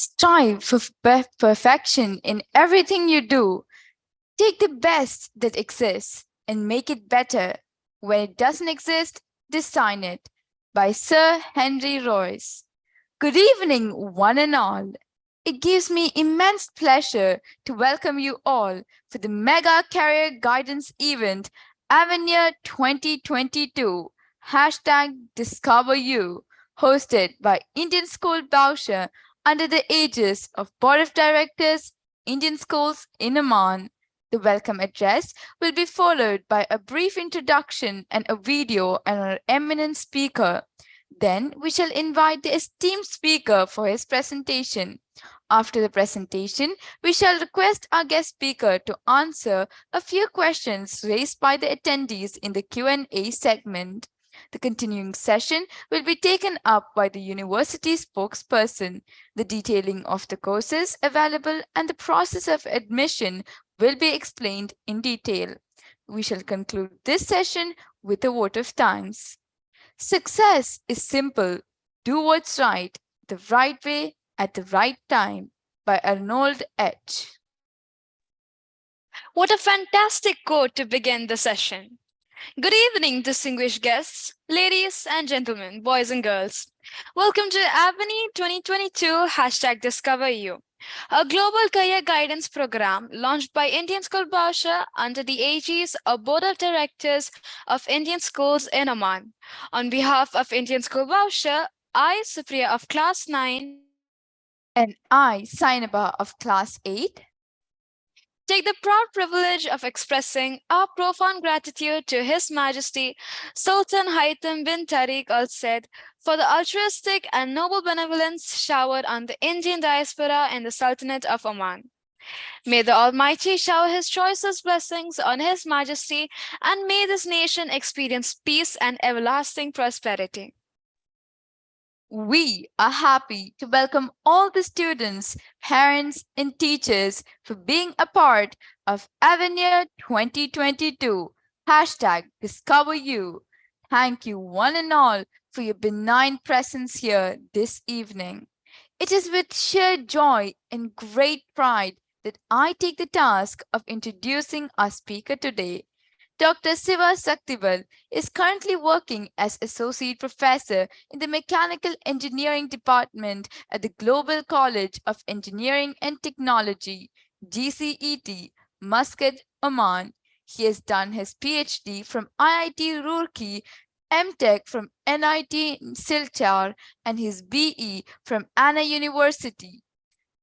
Strive for perfection in everything you do. Take the best that exists and make it better. When it doesn't exist, design it. By Sir Henry Royce. Good evening, one and all. It gives me immense pleasure to welcome you all for the Mega Career Guidance Event Avenir 2022 Discover You, hosted by Indian School Bausha under the aegis of Board of Directors, Indian Schools in Oman. The welcome address will be followed by a brief introduction and a video on our eminent speaker. Then we shall invite the esteemed speaker for his presentation. After the presentation, we shall request our guest speaker to answer a few questions raised by the attendees in the Q&A segment. The continuing session will be taken up by the university spokesperson. The detailing of the courses available and the process of admission will be explained in detail. We shall conclude this session with a vote of thanks. Success is simple. Do what's right, the right way, at the right time. By Arnold H. What a fantastic quote to begin the session. Good evening, distinguished guests, ladies and gentlemen, boys and girls. Welcome to Avenue 2022 Discover You, a global career guidance program launched by Indian School Bausha under the aegis of Board of Directors of Indian Schools in Oman. On behalf of Indian School Bausha, I, Supriya of Class 9, and I, Sainaba of Class 8, take the proud privilege of expressing our profound gratitude to His Majesty Sultan Haitham bin Tariq Al Said for the altruistic and noble benevolence showered on the Indian diaspora in the Sultanate of Oman. May the Almighty shower His choicest blessings on His Majesty, and may this nation experience peace and everlasting prosperity. We are happy to welcome all the students, parents, and teachers for being a part of Avenir 2022 Discover You. Thank you one and all for your benign presence here this evening. It is with sheer joy and great pride that I take the task of introducing our speaker today. Dr. SIVA SAKTHIVEL is currently working as Associate Professor in the Mechanical Engineering Department at the Global College of Engineering and Technology, GCET, Muscat, Oman. He has done his PhD from IIT Roorkee, MTech from NIT Silchar, and his BE from Anna University.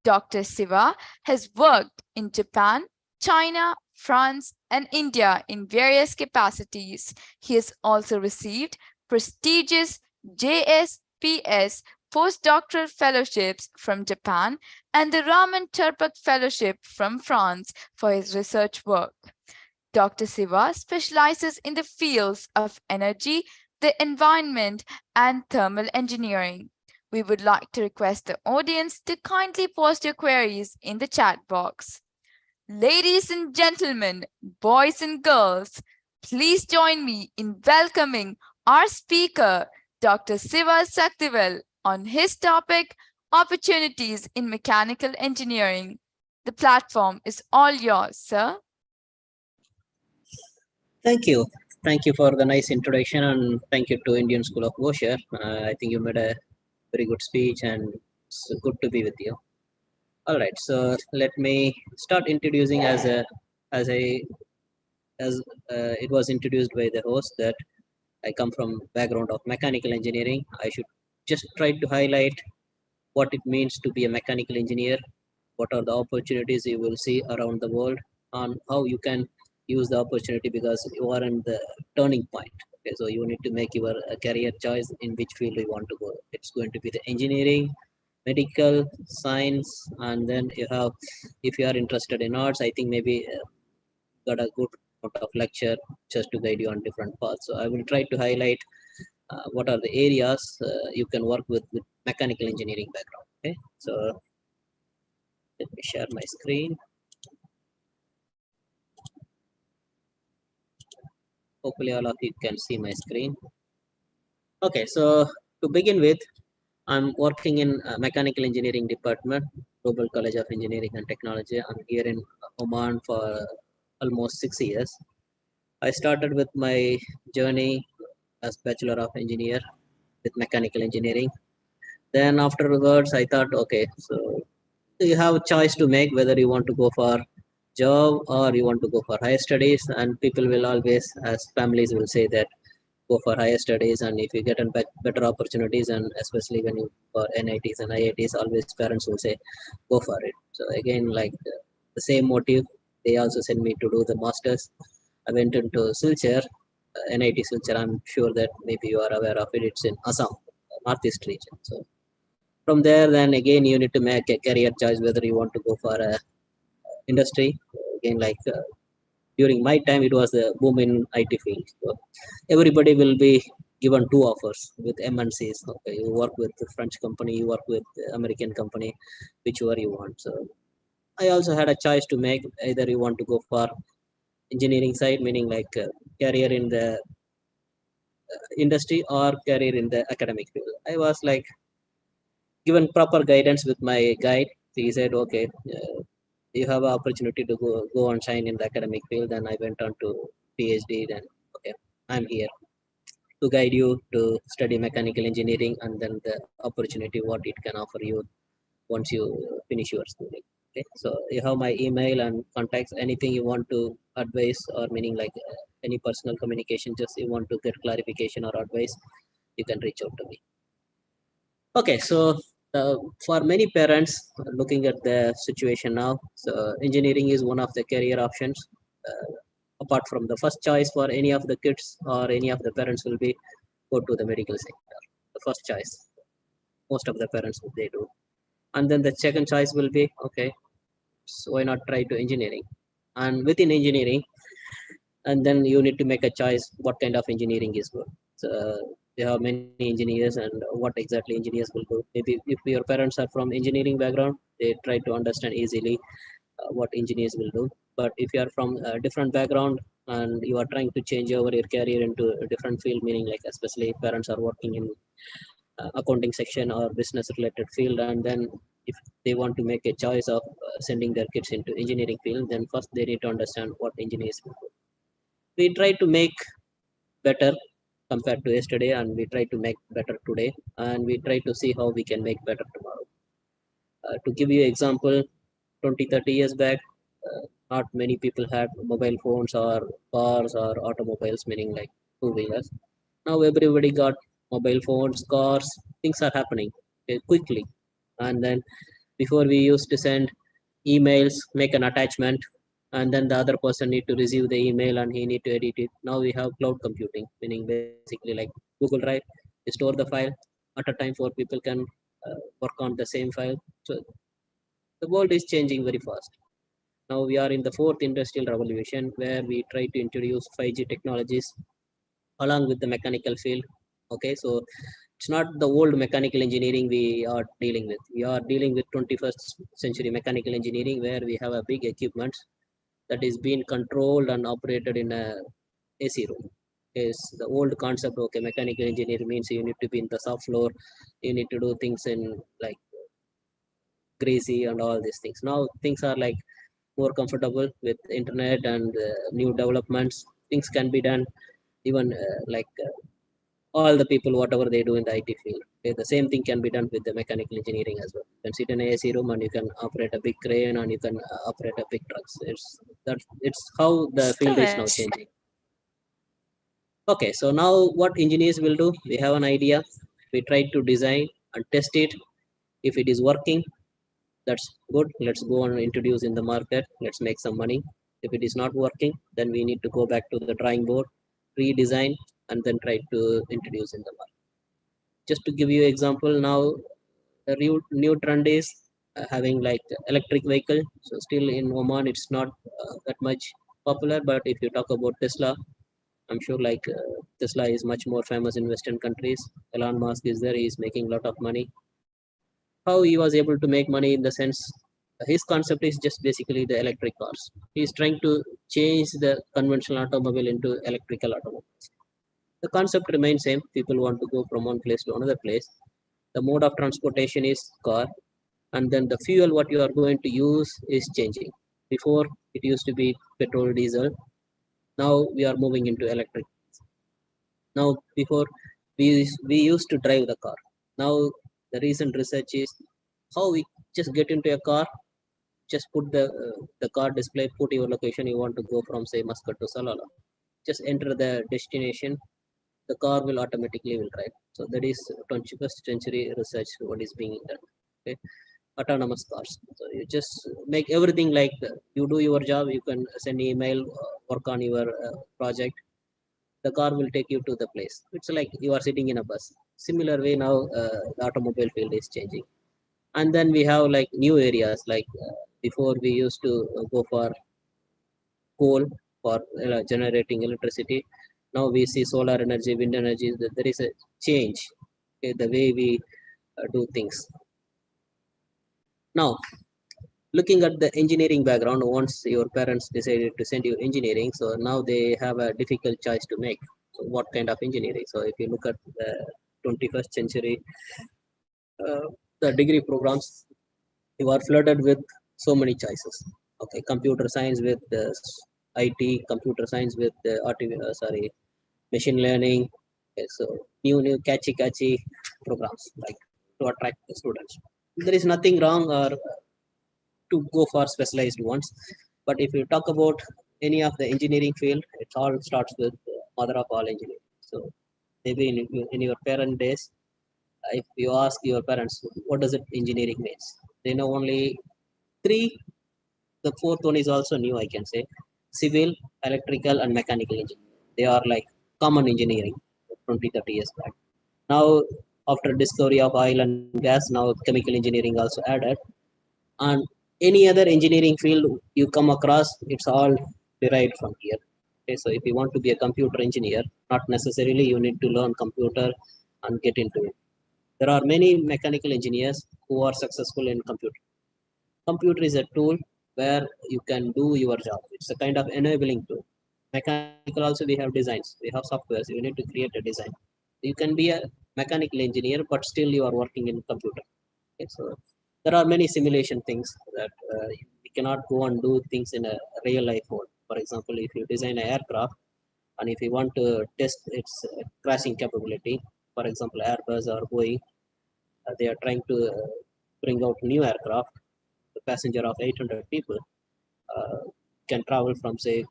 Dr. SIVA has worked in Japan, China, France, and India in various capacities. He has also received prestigious JSPS postdoctoral fellowships from Japan and the Raman Turpak Fellowship from France for his research work. Dr. Siva specializes in the fields of energy, the environment, and thermal engineering. We would like to request the audience to kindly post your queries in the chat box. Ladies and gentlemen, boys and girls, please join me in welcoming our speaker, Dr. SIVA SAKTHIVEL, on his topic, Opportunities in Mechanical Engineering. The platform is all yours, sir. Thank you. Thank you for the nice introduction, and thank you to Indian School of Bausha. I think you made a very good speech, and it's good to be with you. All right, so let me start introducing as it was introduced by the host that I come from background of mechanical engineering. I should just try to highlight what it means to be a mechanical engineer, what are the opportunities you will see around the world, and how you can use the opportunity because you are in the turning point. Okay, so you need to make your career choice in which field you want to go. It's going to be the engineering, medical, science, and then you have, if you are interested in arts, I think maybe got a good amount of lecture just to guide you on different paths. So I will try to highlight what are the areas you can work with mechanical engineering background. Okay, so let me share my screen. Hopefully all of you can see my screen. Okay, so to begin with, I'm working in mechanical engineering department, Global College of Engineering and Technology. I'm here in Oman for almost 6 years. I started with my journey as Bachelor of Engineer with mechanical engineering. Then afterwards, I thought, okay, so you have a choice to make whether you want to go for job or you want to go for higher studies. And people will always, as families will say that go for higher studies, and if you get better opportunities, and especially when you for NITs and IITs, always parents will say go for it. So again, like the same motive, they also sent me to do the masters. I went into Silchar, NIT Silchar. I'm sure that maybe you are aware of it. It's in Assam, northeast region. So from there, then again you need to make a career choice whether you want to go for a industry. Again, like during my time, it was the boom in IT field. So everybody will be given two offers with MNCs. Okay, you work with the French company, you work with the American company, whichever you want. So I also had a choice to make either you want to go for engineering side, meaning like career in the industry or career in the academic field. I was like given proper guidance with my guide. He said, okay, you have an opportunity to go and shine in the academic field. Then I went on to PhD. Then okay, I'm here to guide you to study mechanical engineering, and then the opportunity what it can offer you once you finish your schooling. Okay, so you have my email and contacts. Anything you want to advise, or meaning like any personal communication, just you want to get clarification or advice, you can reach out to me. Okay, so for many parents looking at the situation now, so engineering is one of the career options. Apart from the first choice for any of the kids or any of the parents will be go to the medical sector. The first choice, most of the parents they do, and then the second choice will be okay. So why not try to engineering? And within engineering, and then you need to make a choice what kind of engineering is good. So there are many engineers, and what exactly engineers will do. Maybe if your parents are from engineering background, they try to understand easily what engineers will do. But if you are from a different background and you are trying to change over your career into a different field, meaning like especially parents are working in accounting section or business related field, and then if they want to make a choice of sending their kids into engineering field, then first they need to understand what engineers will do. We try to make better compared to yesterday, and we try to make better today, and we try to see how we can make better tomorrow. To give you example, 20-30 years back, not many people had mobile phones or cars or automobiles, meaning like two-wheelers. Now everybody got mobile phones, cars. Things are happening quickly. And then before we used to send emails, make an attachment, and then the other person need to receive the email and he need to edit it. Now we have cloud computing, meaning basically like Google Drive. You store the file at a time, four people can work on the same file. So the world is changing very fast. Now we are in the fourth industrial revolution where we try to introduce 5G technologies along with the mechanical field. Okay, so it's not the old mechanical engineering we are dealing with. We are dealing with 21st century mechanical engineering where we have a big equipment that is being controlled and operated in a AC room. Is the old concept. Okay, mechanical engineering means you need to be in the shop floor, you need to do things in like greasy and all these things. Now things are like more comfortable with internet and new developments. Things can be done even all the people whatever they do in the IT field. Okay, the same thing can be done with the mechanical engineering as well. You can sit in an AC room and you can operate a big crane and you can operate a big trucks. It's how the field is now Still changing. Okay, so now what engineers will do? We have an idea. We try to design and test it. If it is working, that's good. Let's go and introduce in the market. Let's make some money. If it is not working, then we need to go back to the drawing board, redesign, and then try to introduce in the market. Just to give you example, now the new trend is having like electric vehicle. So still in Oman it's not that much popular, but if you talk about Tesla, I'm sure like Tesla is much more famous in Western countries. Elon Musk is there, he is making a lot of money. How he was able to make money in the sense, his concept is just basically the electric cars. He is trying to change the conventional automobile into electrical automobile. The concept remains same. People want to go from one place to another place. The mode of transportation is car, and then the fuel what you are going to use is changing. Before it used to be petrol, diesel. Now we are moving into electric. Now before we used to drive the car. Now the recent research is how we just get into a car, just put the car display, put your location. You want to go from say Muscat to Salala, just enter the destination. The car will automatically will drive. So that is 21st century research what is being done. Okay, autonomous cars. So you just make everything like you do your job. You can send email, work on your project. The car will take you to the place. It's like you are sitting in a bus. Similar way now the automobile field is changing. And then we have like new areas like before we used to go for coal for generating electricity. Now we see solar energy, wind energy. There is a change, okay, the way we do things. Now looking at the engineering background, once your parents decided to send you engineering, so now they have a difficult choice to make. So what kind of engineering? So if you look at the 21st century, the degree programs, you are flooded with so many choices. Okay, computer science with IT, computer science with machine learning. Okay, so new catchy programs like to attract the students. There is nothing wrong or to go for specialized ones. But if you talk about any of the engineering field, it all starts with mother of all engineering. So maybe in your parent days, if you ask your parents, what does it engineering means? They know only three. The fourth one is also new, I can say. Civil, electrical, and mechanical engineering. They are like common engineering 20, 30 years back. Now, after discovery of oil and gas, now chemical engineering also added. And any other engineering field you come across, it's all derived from here. Okay, so if you want to be a computer engineer, not necessarily you need to learn computer and get into it. There are many mechanical engineers who are successful in computer. Computer is a tool where you can do your job. It's a kind of enabling tool. Mechanical also we have designs, we have softwares. You need to create a design. You can be a mechanical engineer, but still you are working in computer. Okay, so there are many simulation things that you cannot go and do things in a real life world. For example, if you design an aircraft and if you want to test its crashing capability, for example, Airbus or Boeing, they are trying to bring out new aircraft. The passenger of 800 people uh, can travel from say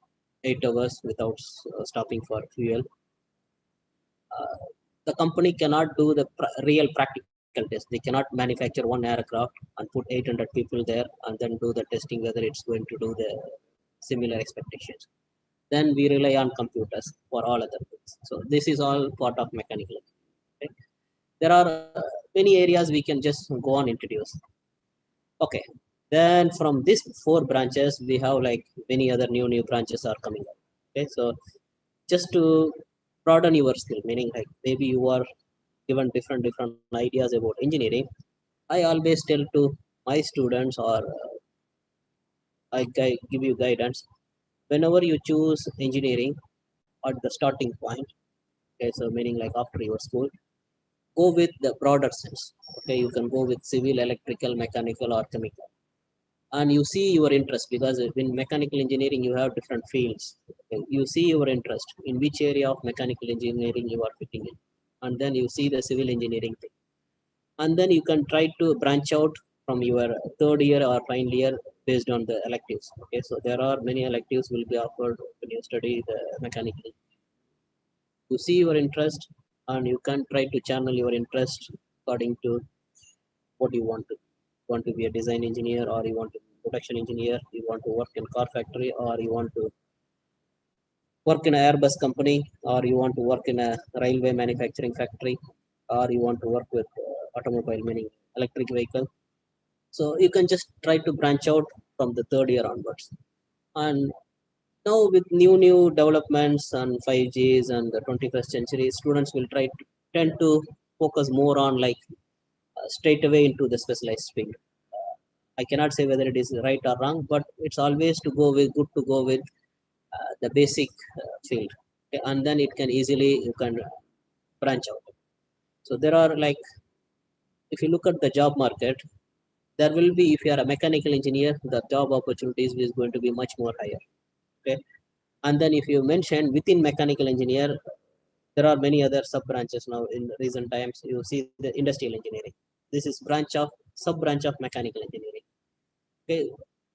8 hours without stopping for fuel. The company cannot do the real practical test. They cannot manufacture one aircraft and put 800 people there and then do the testing whether it's going to do the similar expectations. Then we rely on computers for all other things. So this is all part of mechanical. Okay? There are many areas we can just go on introduce. Okay. Then from these 4 branches, we have like many other new branches are coming up. Okay, so just to broaden your skill, meaning like maybe you are given different ideas about engineering. I always tell to my students or give you guidance whenever you choose engineering at the starting point. Okay, so meaning like after your school, go with the broader sense. Okay, you can go with civil, electrical, mechanical, or chemical, and you see your interest because in mechanical engineering you have different fields. Okay, you see your interest in which area of mechanical engineering you are fitting in, and then you see the civil engineering thing, and then you can try to branch out from your third year or final year based on the electives. Okay, so there are many electives will be offered when you study the mechanical. You see your interest and you can try to channel your interest according to what you want to. You want to be a design engineer, or you want to be a production engineer, you want to work in car factory, or you want to work in an Airbus company, or you want to work in a railway manufacturing factory, or you want to work with automobile, meaning electric vehicle. So you can just try to branch out from the third year onwards. And now with new developments and 5Gs and the 21st century, students will tend to focus more on like straight away into the specialized field. I cannot say whether it is right or wrong, but it's always to go with good to go with the basic field. Okay, and then it can easily you can branch out. So there are like if you look at the job market, there will be, if you are a mechanical engineer, the job opportunities is going to be much more higher. Okay. And then if you mention within mechanical engineer, there are many other sub branches now in recent times. You see the industrial engineering. This is sub branch of mechanical engineering. Okay.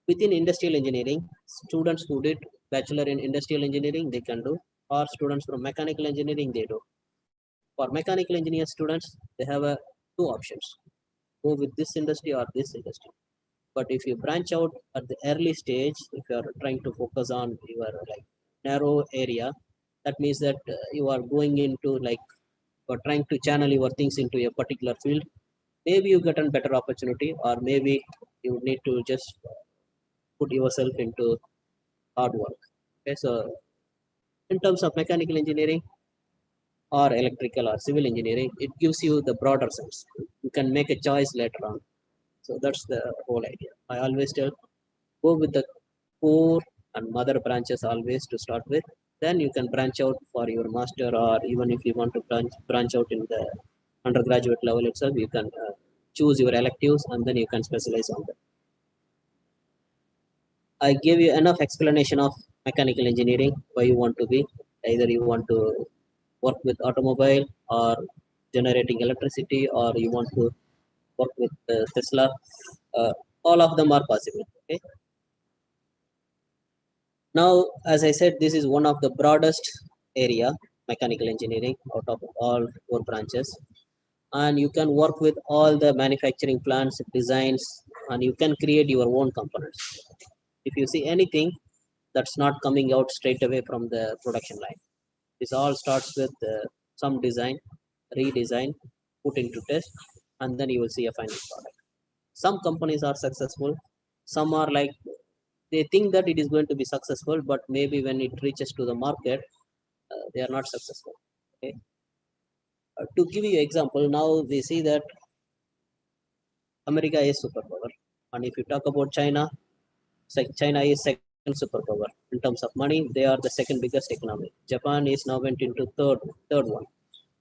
Within industrial engineering, students who did bachelor in industrial engineering, they can do, or students from mechanical engineering, they do. For mechanical engineer students, they have two options: go with this industry or this industry. But if you branch out at the early stage, if you are trying to focus on your like narrow area, that means that you are going into like, or trying to channel your things into a particular field. Maybe you get a better opportunity, or maybe you need to just put yourself into hard work. Okay, so in terms of mechanical engineering or electrical or civil engineering, it gives you the broader sense. You can make a choice later on. So that's the whole idea. I always tell, go with the core and mother branches always to start with. Then you can branch out for your master, or even if you want to branch out in the undergraduate level itself, you can choose your electives and then you can specialize on that. I gave you enough explanation of mechanical engineering, why you want to be. Either you want to work with automobile or generating electricity, or you want to work with Tesla. Uh, all of them are possible. Okay. Now, as I said, this is one of the broadest area, mechanical engineering, out of all four branches. And you can work with all the manufacturing plants, designs, and you can create your own components. If you see anything that's not coming out straight away from the production line, this all starts with some design, redesign, put into test, and then you will see a final product. Some companies are successful, some are like, they think that it is going to be successful, but maybe when it reaches to the market, they are not successful. Okay. To give you example, now we see that America is superpower, and if you talk about China, China is second superpower in terms of money. They are the second biggest economy. Japan is now went into third one.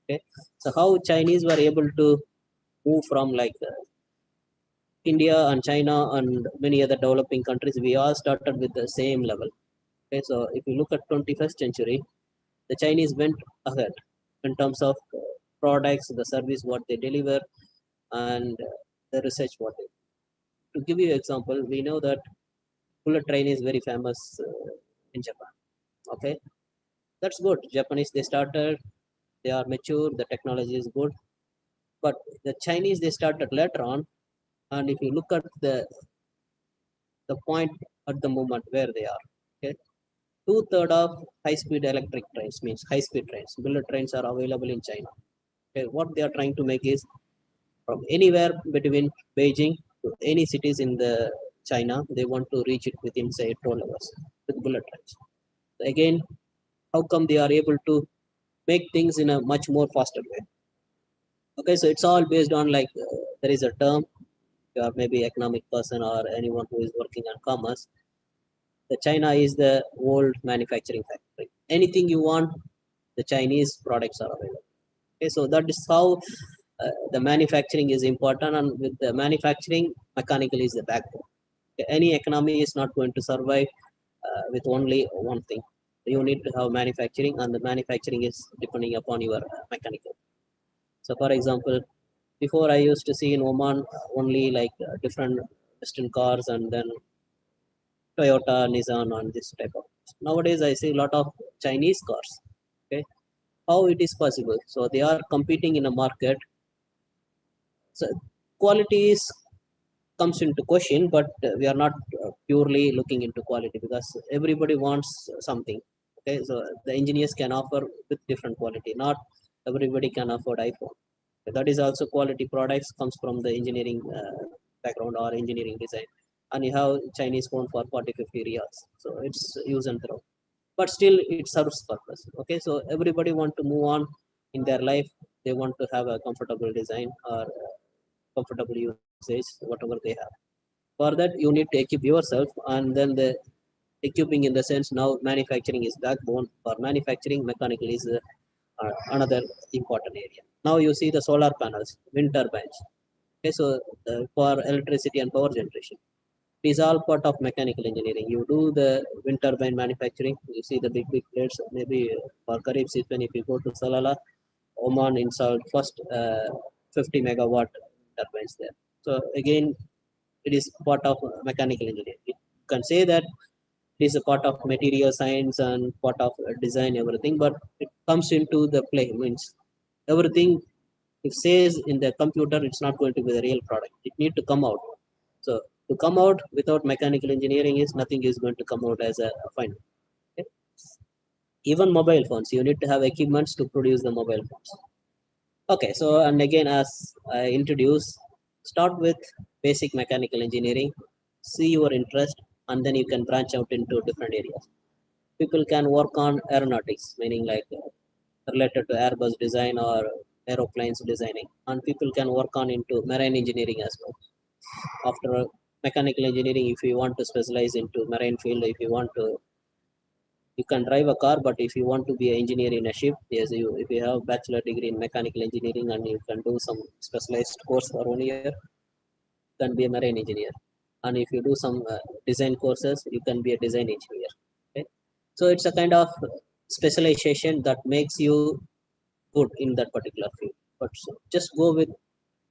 Okay, so how Chinese were able to move from like India and China and many other developing countries, we all started with the same level. Okay, so if you look at 21st century, the Chinese went ahead in terms of products, the service what they deliver, and the research what they. To give you an example, we know that bullet train is very famous in Japan. Okay, that's good. Japanese, they started, they are mature, the technology is good, but the Chinese, they started later on. And if you look at the point at the moment where they are, okay, 2/3 of high-speed electric trains, means high-speed trains, bullet trains, are available in China. Okay, what they are trying to make is from anywhere between Beijing to any cities in the China, they want to reach it within say 12 hours with bullet trains. So again, how come they are able to make things in a much more faster way? Okay, so it's all based on like there is a term, you are maybe economic person or anyone who is working on commerce. The China is the world manufacturing factory. Anything you want, the Chinese products are available. Okay, so that is how the manufacturing is important, and with the manufacturing, mechanical is the backbone. Okay, any economy is not going to survive with only one thing. You need to have manufacturing, and the manufacturing is depending upon your mechanical. So, for example, before I used to see in Oman only like different Western cars and then Toyota, Nissan, and this type of. Nowadays, I see a lot of Chinese cars. Okay, how it is possible? So they are competing in a market. So quality is comes into question, but we are not purely looking into quality because everybody wants something. Okay, so the engineers can offer with different quality. Not everybody can afford iPhone. That is also quality products comes from the engineering background or engineering design. And you have Chinese phone for 40, 50 riyals. So it's use and throw. But still it serves purpose. Okay, so everybody want to move on in their life. They want to have a comfortable design or comfortable usage, whatever they have. For that, you need to equip yourself, and then the equipping in the sense now manufacturing is backbone. For manufacturing, mechanical is another important area. Now you see the solar panels, wind turbines. Okay, so for electricity and power generation, it is all part of mechanical engineering. You do the wind turbine manufacturing. You see the big plates. Maybe for Karib season, if you go to Salala, Oman installed first 50 megawatt turbines there. So again, it is part of mechanical engineering. You can say that it is a part of material science and part of design, everything, but it comes into the play. Means everything if says in the computer, it's not going to be the real product. It need to come out. So to come out without mechanical engineering is nothing is going to come out as a final. Okay? Even mobile phones, you need to have equipments to produce the mobile phones. Okay, so and again, as I introduce, start with basic mechanical engineering, see your interest, and then you can branch out into different areas. People can work on aeronautics, meaning like related to Airbus design or aeroplanes designing, and people can work on into marine engineering as well. After mechanical engineering, if you want to specialize into marine field, if you want to, you can drive a car, but if you want to be an engineer in a ship, yes, you if you have bachelor degree in mechanical engineering and you can do some specialized course for 1 year, you can be a marine engineer. And if you do some design courses, you can be a design engineer. Okay? So it's a kind of specialization that makes you good in that particular field. But so just go with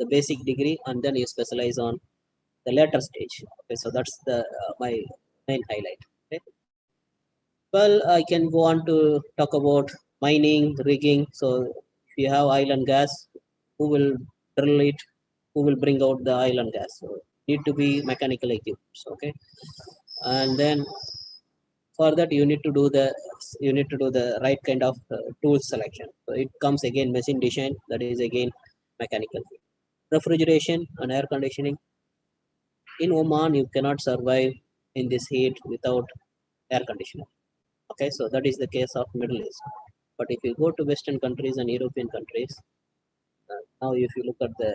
the basic degree and then you specialize on the later stage. Okay, so that's the my main highlight. Okay. Well, I can go on to talk about mining, rigging. So if you have oil and gas, who will drill it? Who will bring out the oil and gas? So need to be mechanical equipment. Okay, and then for that you need to do the right kind of tool selection. So it comes again machine design, that is again mechanical. Refrigeration and air conditioning. In Oman, you cannot survive in this heat without air conditioning. Okay, so that is the case of Middle East. But if you go to Western countries and European countries, now if you look at the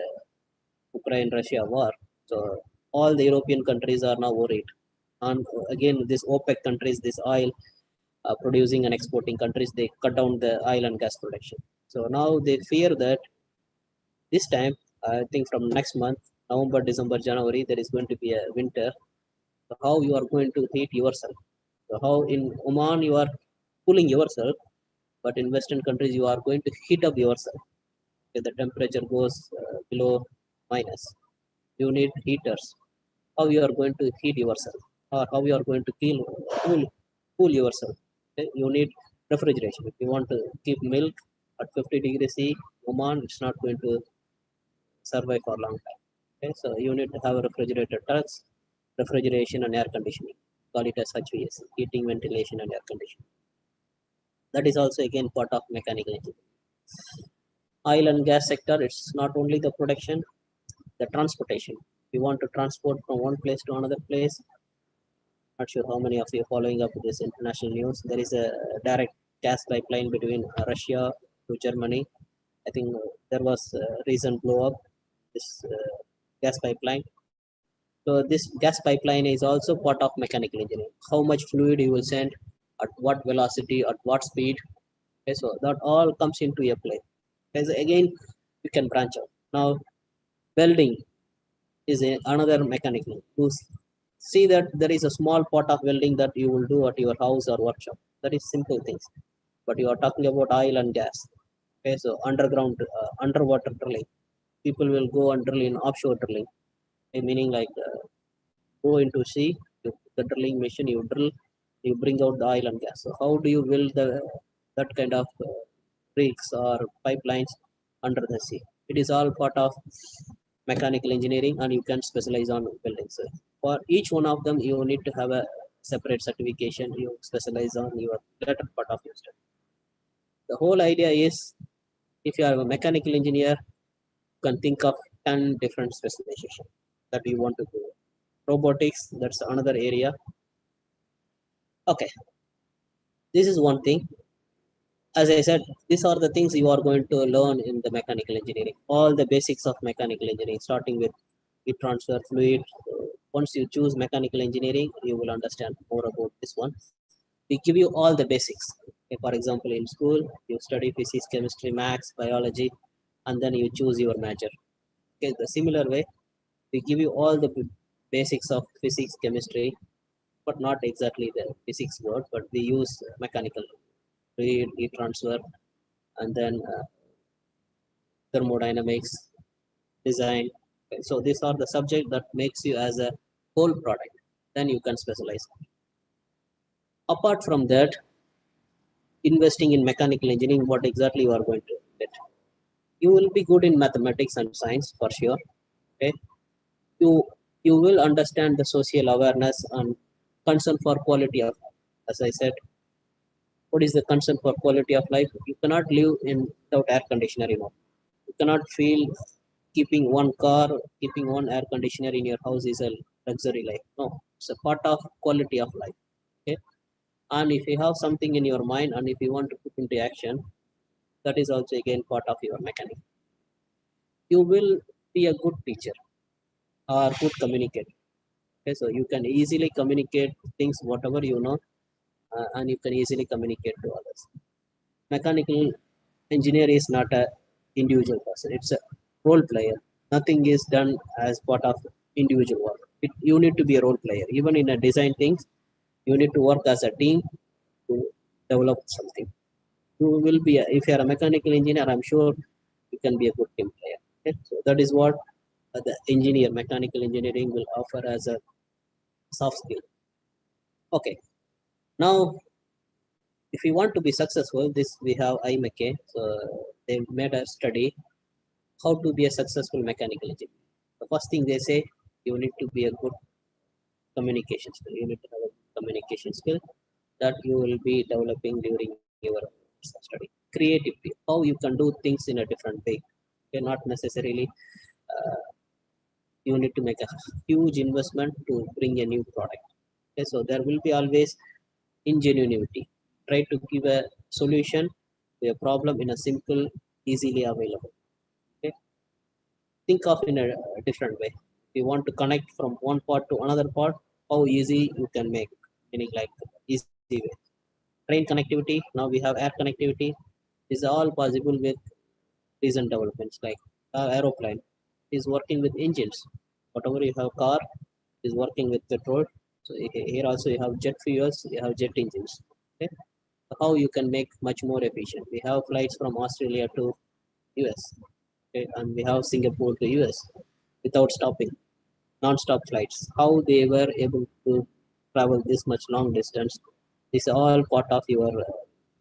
Ukraine-Russia war, so all the European countries are now worried. And again, this OPEC countries, this oil producing and exporting countries, they cut down the oil and gas production. So now they fear that this time, I think from next month, November, December, January, there is going to be a winter. So how you are going to heat yourself? So how in Oman you are cooling yourself, but in Western countries you are going to heat up yourself. Okay, the temperature goes below minus. You need heaters. How you are going to heat yourself, or how you are going to cool yourself? Okay, you need refrigeration. If you want to keep milk at 50 degrees C, Oman, it's not going to survive for a long time. Okay, so you need to have refrigerated trucks, refrigeration and air conditioning. Call it as HVAC, heating, ventilation, and air conditioning. That is also again part of mechanical engineering. Oil and gas sector, it's not only the production, the transportation. You want to transport from one place to another place. Not sure how many of you are following up with this international news. There is a direct gas pipeline between Russia to Germany. I think there was a recent blow up this gas pipeline. So this gas pipeline is also part of mechanical engineering. How much fluid you will send, at what velocity, at what speed. Okay, so that all comes into a play. Because again, you can branch out. Now, welding is another mechanical. To see that there is a small part of welding that you will do at your house or workshop. That is simple things. But you are talking about oil and gas. Okay, so underground, underwater drilling. People will go and drill in offshore drilling. Okay, meaning like go into sea, the drilling machine, you drill, you bring out the oil and gas. So how do you build that kind of rigs or pipelines under the sea? It is all part of mechanical engineering, and you can specialize on buildings. So for each one of them, you need to have a separate certification. You specialize on your later part of your study. The whole idea is, if you are a mechanical engineer, you can think of 10 different specializations that you want to do. Robotics, that's another area. Okay, this is one thing. As I said, these are the things you are going to learn in the mechanical engineering. All the basics of mechanical engineering, starting with heat transfer, fluid. Once you choose mechanical engineering, you will understand more about this one. We give you all the basics. Okay, for example, in school, you study physics, chemistry, maths, biology, and then you choose your major. Okay, the similar way, we give you all the basics of physics, chemistry, but not exactly the physics word, but we use mechanical read, heat transfer, and then thermodynamics, design. Okay, so these are the subject that makes you as a whole product. Then you can specialize. Apart from that, investing in mechanical engineering, what exactly you are going to get? You will be good in mathematics and science for sure. Okay, you you will understand the social awareness and concern for quality of life. As I said, what is the concern for quality of life? You cannot live in without air conditioner. You cannot feel keeping one car, keeping one air conditioner in your house is a luxury life. No, it's a part of quality of life. Okay, and if you have something in your mind and if you want to put into action, that is also again part of your mechanic. You will be a good teacher or good communicator. Okay, so you can easily communicate things whatever you know, and you can easily communicate to others. Mechanical engineer is not a individual person, it's a role player. Nothing is done as part of individual work. You need to be a role player. Even in a design things, you need to work as a team to develop something. You will be if you are a mechanical engineer, I'm sure you can be a good team player. Okay? So that is what the engineer mechanical engineering will offer as a soft skill. Okay, now if you want to be successful, this we have IMechE. So they made a study how to be a successful mechanical engineer. The first thing they say, you need to be a good communication skill. You need to have a communication skill that you will be developing during your study. Creativity, how you can do things in a different way. Okay, not necessarily uh, you need to make a huge investment to bring a new product. Okay, so there will be always ingenuity. Try to give a solution to a problem in a simple, easily available. Okay, think of in a different way. If you want to connect from one part to another part, how easy you can make, meaning like easy way. Train connectivity, now we have air connectivity, is all possible with recent developments like aeroplane is working with engines. Whatever you have car is working with petrol. So here also you have jet fuels, you have jet engines. Okay, how you can make much more efficient. We have flights from Australia to US, okay, and we have Singapore to US without stopping, non-stop flights. How they were able to travel this much long distance is all part of your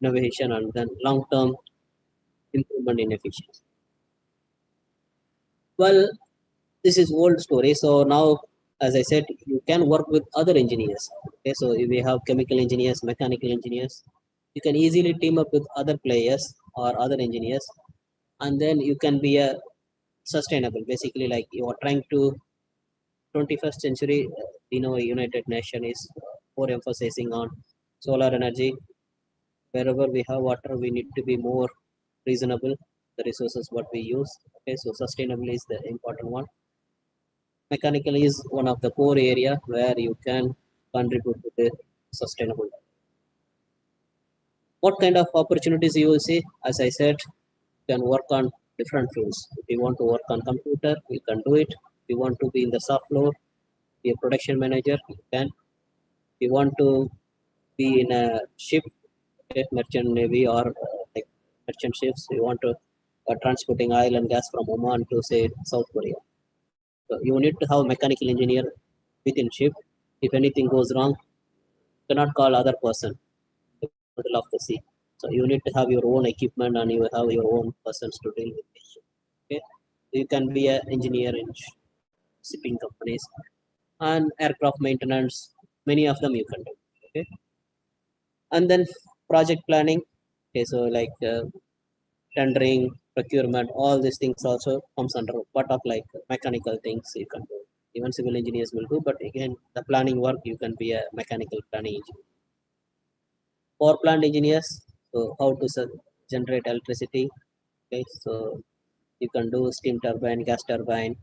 innovation and then long-term improvement in efficiency. Well, this is old story. So now, as I said, you can work with other engineers. Okay, so if we have chemical engineers, mechanical engineers, you can easily team up with other players or other engineers, and then you can be a sustainable. Basically, like you are trying to 21st century. United Nation is more emphasizing on solar energy. Wherever we have water, we need to be more reasonable. The resources what we use. Okay, so sustainable is the important one. Mechanical is one of the core area where you can contribute to the sustainable. What kind of opportunities you will see? As I said, you can work on different fields. If you want to work on computer, you can do it. If you want to be in the soft floor, be a production manager, you can. If you want to be in a ship, okay, merchant navy or like merchant ships, you want to transporting oil and gas from Oman to say South Korea. So you need to have mechanical engineer within ship. If anything goes wrong, you cannot call other person in the middle of the sea. So you need to have your own equipment and you have your own persons to deal with it. Okay, you can be an engineer in shipping companies and aircraft maintenance. Many of them you can do. Okay, and then project planning. Okay, so like tendering, procurement, all these things also comes under part of like mechanical things you can do. Even civil engineers will do, but again, the planning work you can be a mechanical planning engineer. Power plant engineers, so how to generate electricity. Okay, so you can do steam turbine, gas turbine,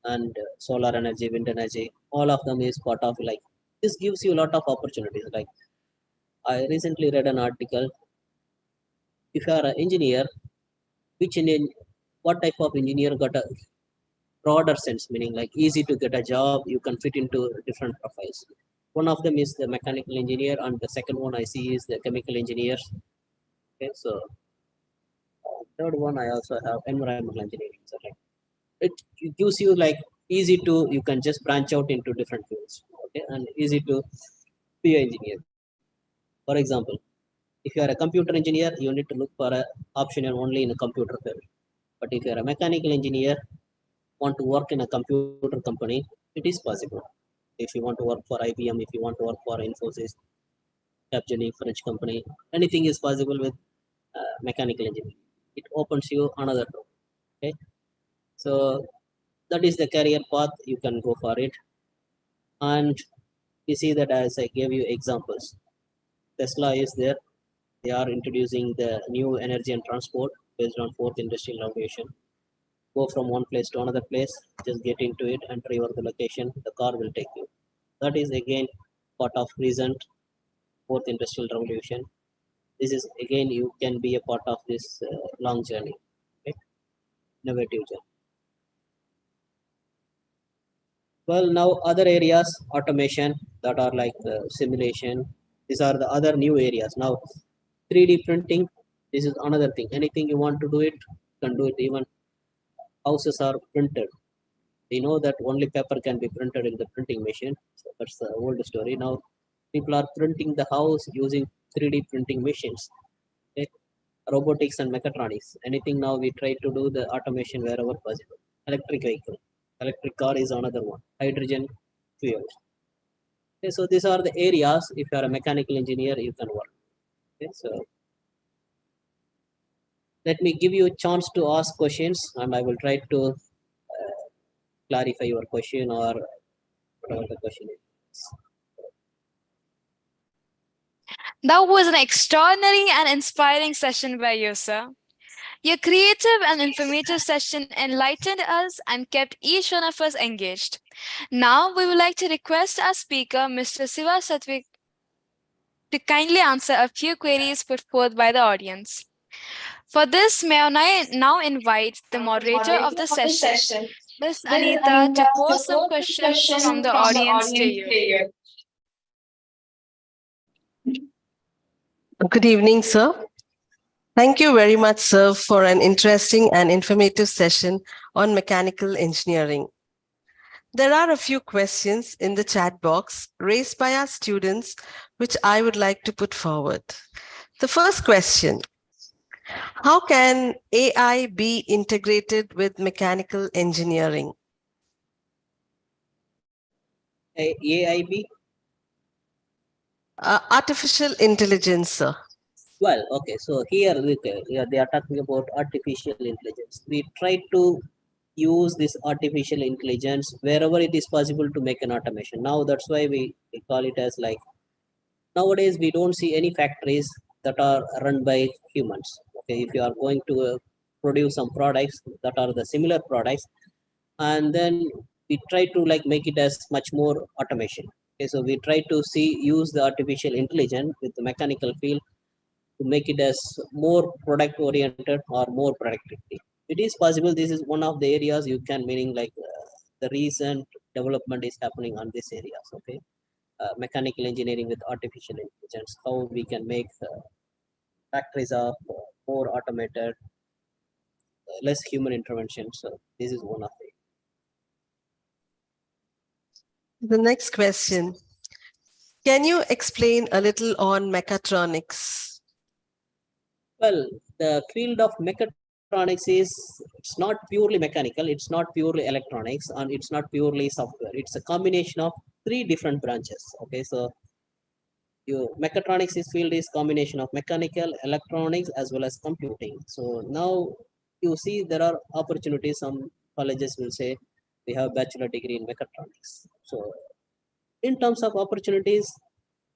and solar energy, wind energy. All of them is part of like this gives you a lot of opportunities. Like I recently read an article. If you are an engineer, which Indian, what type of engineer got a broader sense, meaning like easy to get a job, you can fit into different profiles. One of them is the mechanical engineer, and the second one I see is the chemical engineers. Okay, so third one I also have environmental engineering. So like it gives you like easy to, you can just branch out into different fields. Okay, and easy to be an engineer. For example, if you are a computer engineer, you need to look for a option only in a computer field. But if you are a mechanical engineer, want to work in a computer company, it is possible. If you want to work for IBM, if you want to work for Infosys, Capgemini, French company, anything is possible with mechanical engineering. It opens you another door. Okay, so that is the career path, you can go for it. And you see that as I gave you examples, Tesla is there. They are introducing the new energy and transport based on fourth industrial revolution. Go from one place to another place, just get into it, enter your the location, the car will take you. That is again part of recent fourth industrial revolution. This is again, you can be a part of this long journey. Okay? Innovative journey. Well, now other areas, automation, that are like simulation. These are the other new areas. Now 3D printing, this is another thing. Anything you want to do it, can do it. Even houses are printed. We know that only paper can be printed in the printing machine. So that's the old story. Now people are printing the house using 3D printing machines. Okay? Robotics and mechatronics. Anything now we try to do the automation wherever possible. Electric vehicle. Electric car is another one. Hydrogen fuels. Okay, so these are the areas, if you are a mechanical engineer, you can work. Okay, so let me give you a chance to ask questions, and I will try to clarify your question or whatever the question is. That was an extraordinary and inspiring session by you, sir. Your creative and informative session enlightened us and kept each one of us engaged. Now, we would like to request our speaker, Mr. SIVA Satvik, to kindly answer a few queries put forth by the audience. For this, may I now invite the moderator of the session, Ms. Anita, to pose some questions from the audience to you. Good evening, sir. Thank you very much, sir, for an interesting and informative session on mechanical engineering. There are a few questions in the chat box raised by our students, which I would like to put forward. The first question: how can AI be integrated with mechanical engineering? AIB? Artificial intelligence, sir. Well, okay, so here they are talking about artificial intelligence. We try to use this artificial intelligence wherever it is possible to make an automation. Now that's why we call it as like, nowadays we don't see any factories that are run by humans. Okay, if you are going to produce some products that are the similar products, and then we try to like make it as much more automation. Okay, so we try to use the artificial intelligence with the mechanical field to make it as more product oriented or more productivity. It is possible. This is one of the areas you can, meaning like the recent development is happening on this areas. Okay, mechanical engineering with artificial intelligence, how we can make factories are more automated, less human intervention. So this is one of it. The next question: can you explain a little on mechatronics? Well, the field of mechatronics is, it's not purely mechanical, it's not purely electronics, and it's not purely software. It's a combination of three different branches. Okay, so mechatronics field is combination of mechanical, electronics, as well as computing. So now you see there are opportunities. Some colleges will say we have bachelor degree in mechatronics. So in terms of opportunities,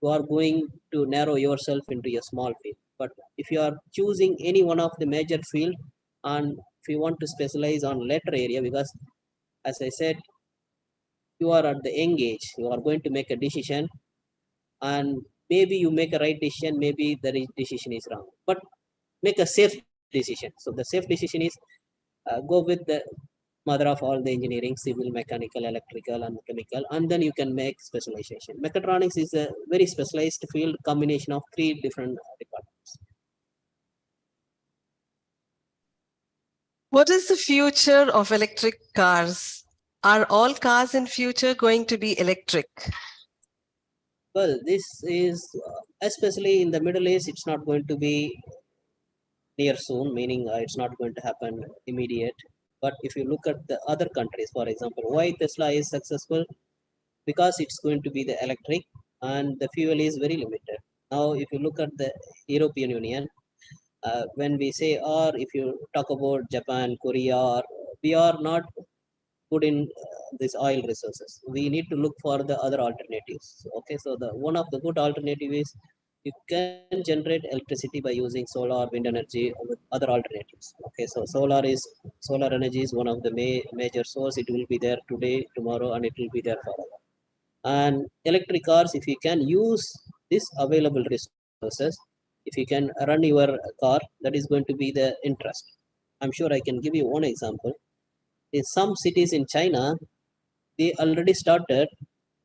you are going to narrow yourself into a small field. But if you are choosing any one of the major field, and if you want to specialize on later area, because as I said, you are at the young age, you are going to make a decision, and maybe you make a right decision, maybe the decision is wrong, but make a safe decision. So the safe decision is go with the mother of all the engineering, civil, mechanical, electrical, and chemical, and then you can make specialization. Mechatronics is a very specialized field combination of three different departments. What is the future of electric cars? Are all cars in future going to be electric? Well, this is especially in the Middle East, it's not going to be near soon, meaning it's not going to happen immediate. But if you look at the other countries, for example, why Tesla is successful, because it's going to be the electric and the fuel is very limited. Now, if you look at the European Union, when we say, or if you talk about Japan, Korea, or we are not good in these oil resources. We need to look for the other alternatives. Okay, so the one of the good alternative is you can generate electricity by using solar, wind energy, with other alternatives. Okay, so solar energy is one of the major source. It will be there today, tomorrow, and it will be there forever. And electric cars, if you can use this available resources, if you can run your car, that is going to be the interest. I'm sure I can give you one example. In some cities in China, they already started.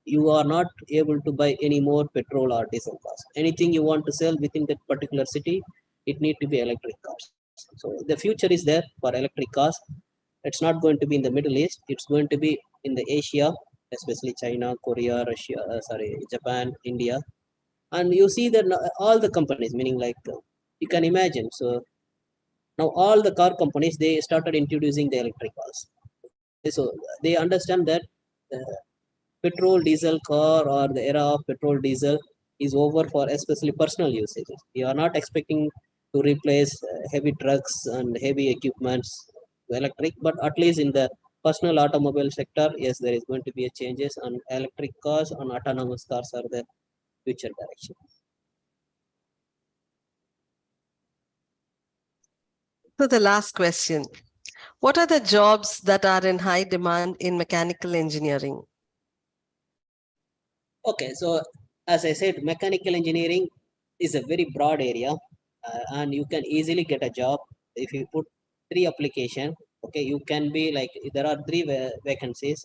You are not able to buy any more petrol or diesel cars. Anything you want to sell within that particular city, it need to be electric cars. So the future is there for electric cars. It's not going to be in the Middle East. It's going to be in the Asia, especially China, Korea, Russia, Japan, India. And you see that all the companies, meaning like you can imagine. So now all the car companies, they started introducing the electric cars. So they understand that uh, petrol diesel car or the era of petrol diesel is over for especially personal usages. You are not expecting to replace heavy trucks and heavy equipments to electric, but at least in the personal automobile sector, yes, there is going to be a changes, and electric cars and autonomous cars are the future direction. So the last question. What are the jobs that are in high demand in mechanical engineering? Okay, so as I said, mechanical engineering is a very broad area, and you can easily get a job if you put three application. Okay, you can be like, there are three vacancies,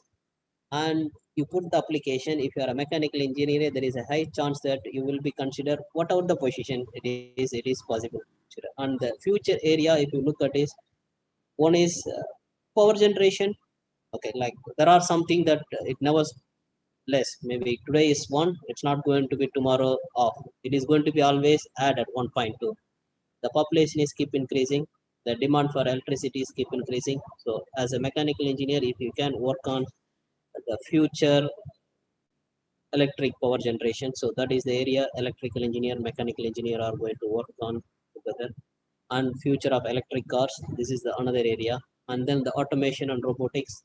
and you put the application. If you are a mechanical engineer, there is a high chance that you will be considered whatever the position it is possible. And the future area, if you look at is, one is power generation. Okay, like there are something that it never less. Maybe today is one, it's not going to be tomorrow off. It is going to be always add at one point too. The population is keep increasing, the demand for electricity is keep increasing. So as a mechanical engineer, if you can work on the future electric power generation, so that is the area electrical engineer, mechanical engineer are going to work on together. And future of electric cars, this is the another area. And then the automation and robotics,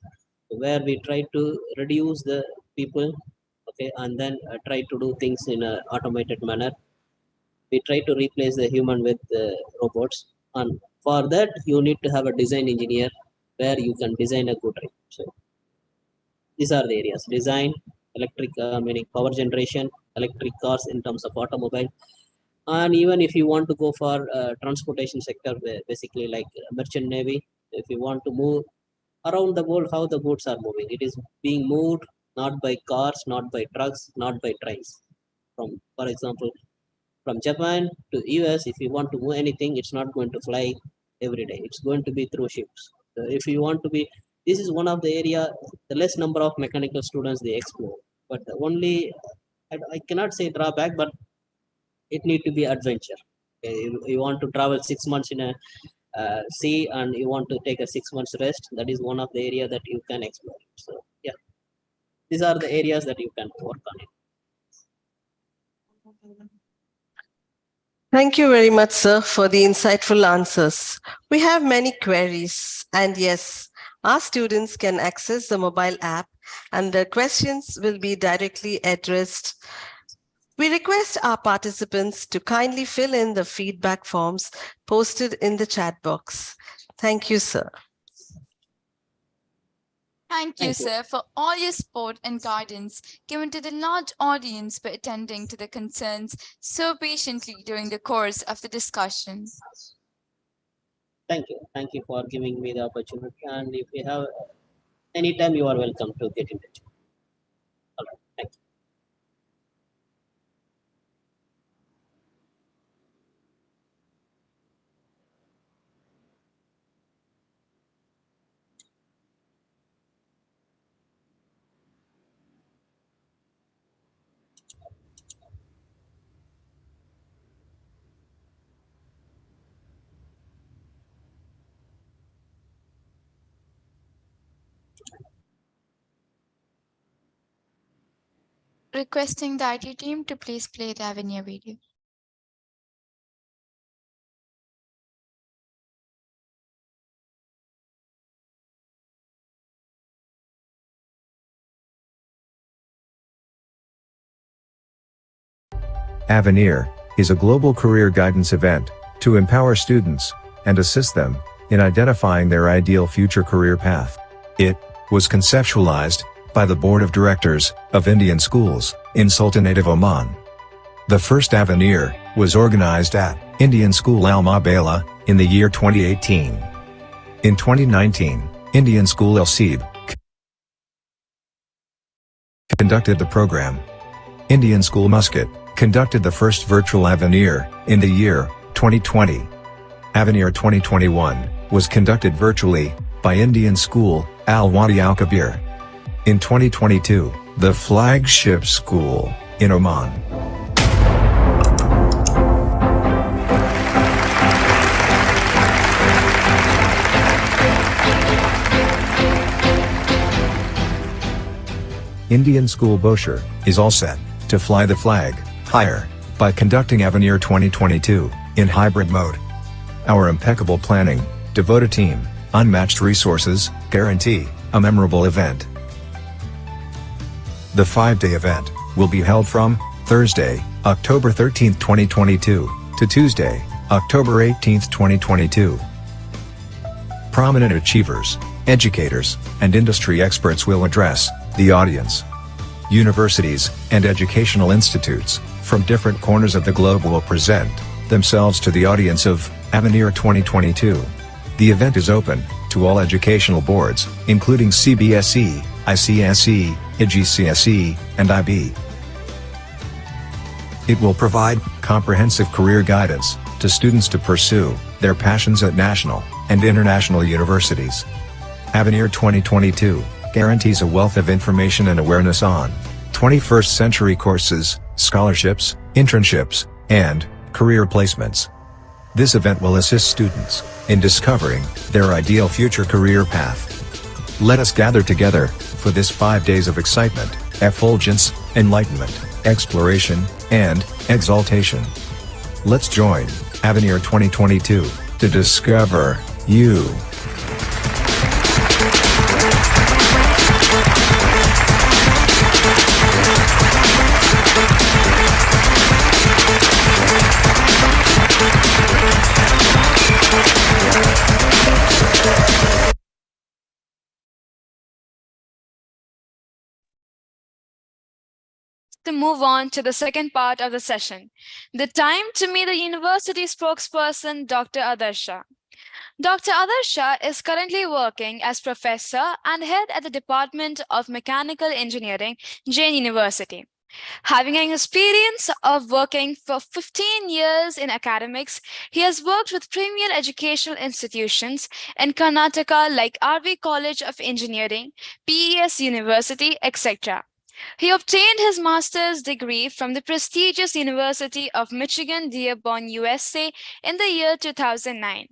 where we try to reduce the people. Okay, and then try to do things in an automated manner. We try to replace the human with the robots, and for that you need to have a design engineer where you can design a good rig. So these are the areas: design, electric, meaning power generation, electric cars in terms of automobile. And even if you want to go for transportation sector, basically like merchant navy, if you want to move around the world, how the goods are moving, it is being moved not by cars, not by trucks, not by trains. From, for example, from Japan to US, if you want to move anything, it's not going to fly every day, it's going to be through ships. So if you want to be, this is one of the area, the less number of mechanical students they explore. But the only, I cannot say drawback, but it need to be adventure. Okay, you want to travel 6 months in a sea, and you want to take a 6 months rest, that is one of the area that you can explore. So yeah, these are the areas that you can work on it. Thank you very much, sir, for the insightful answers. We have many queries, and yes, our students can access the mobile app, and the questions will be directly addressed. We request our participants to kindly fill in the feedback forms posted in the chat box. Thank you, sir. Thank you, Thank you. sir, for all your support and guidance given to the large audience by attending to the concerns so patiently during the course of the discussion. Thank you for giving me the opportunity. And if you have anytime you are welcome to get in touch. All right, thank you. Requesting the IT team to please play the Avenir video. Avenir is a global career guidance event to empower students and assist them in identifying their ideal future career path. It was conceptualized by the Board of Directors of Indian Schools in Sultanate of Oman. The first Avenir was organized at Indian School Al Mabala in the year 2018. In 2019, Indian School Al SIVA conducted the program. Indian School Muscat conducted the first virtual Avenir in the year 2020. Avenir 2021 was conducted virtually by Indian School Al Wadi Al Kabir. In 2022, the flagship school in Oman. Indian School Boshar is all set to fly the flag higher by conducting Avenir 2022 in hybrid mode. Our impeccable planning, devoted team, unmatched resources guarantee a memorable event. The 5-day event will be held from Thursday, October 13, 2022 to Tuesday, October 18, 2022. Prominent achievers, educators, and industry experts will address the audience. Universities and educational institutes from different corners of the globe will present themselves to the audience of Avenir 2022. The event is open to all educational boards, including CBSE, ICSE, IGCSE, and IB. It will provide comprehensive career guidance to students to pursue their passions at national and international universities. Avenir 2022 guarantees a wealth of information and awareness on 21st century courses, scholarships, internships, and career placements. This event will assist students in discovering their ideal future career path. Let us gather together for this 5 days of excitement, effulgence, enlightenment, exploration, and exaltation. Let's join Avenir 2022 to discover you. To move on to the second part of the session, the time to meet the university spokesperson, Dr. Adarsha. Dr. Adarsha is currently working as professor and head at the Department of Mechanical Engineering, Jain University. Having an experience of working for 15 years in academics, he has worked with premier educational institutions in Karnataka like RV College of Engineering, PES University, etc. He obtained his master's degree from the prestigious University of Michigan, Dearborn, USA in the year 2009.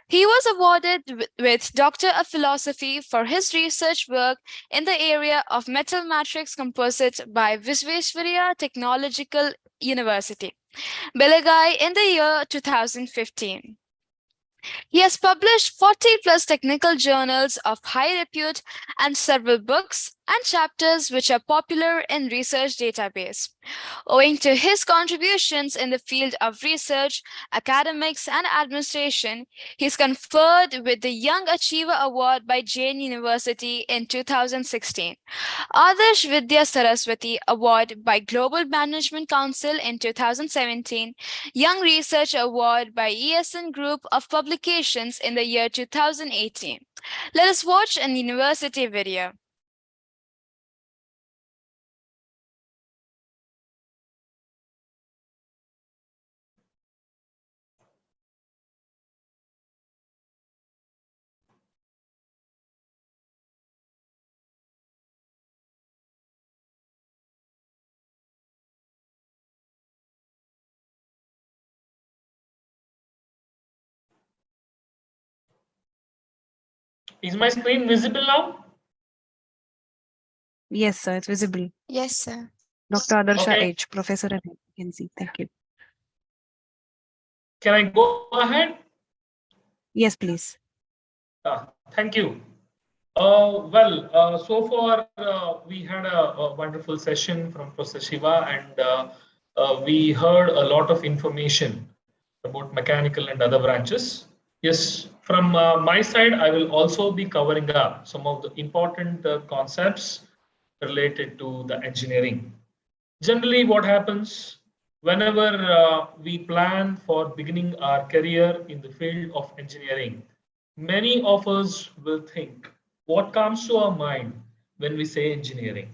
He was awarded with Doctor of Philosophy for his research work in the area of metal matrix composite by Visvesvaraya Technological University, Belagai in the year 2015. He has published 40 plus technical journals of high repute and several books and chapters which are popular in research database. Owing to his contributions in the field of research, academics, and administration, he is conferred with the Young Achiever Award by Jain University in 2016, Adarsh Vidya Saraswati Award by Global Management Council in 2017, Young Research Award by ESN Group of Publications in the year 2018. Let us watch an university video. Is my screen visible now? Yes, sir, it's visible. Yes, sir. Dr. Adarsha Okay. H, Professor and you can see. Thank you. Can I go ahead? Yes, please. Thank you. So far we had a wonderful session from Professor Shiva, and we heard a lot of information about mechanical and other branches. Yes, from my side, I will also be covering up some of the important concepts related to the engineering. Generally, what happens whenever we plan for beginning our career in the field of engineering, many of us will think what comes to our mind when we say engineering.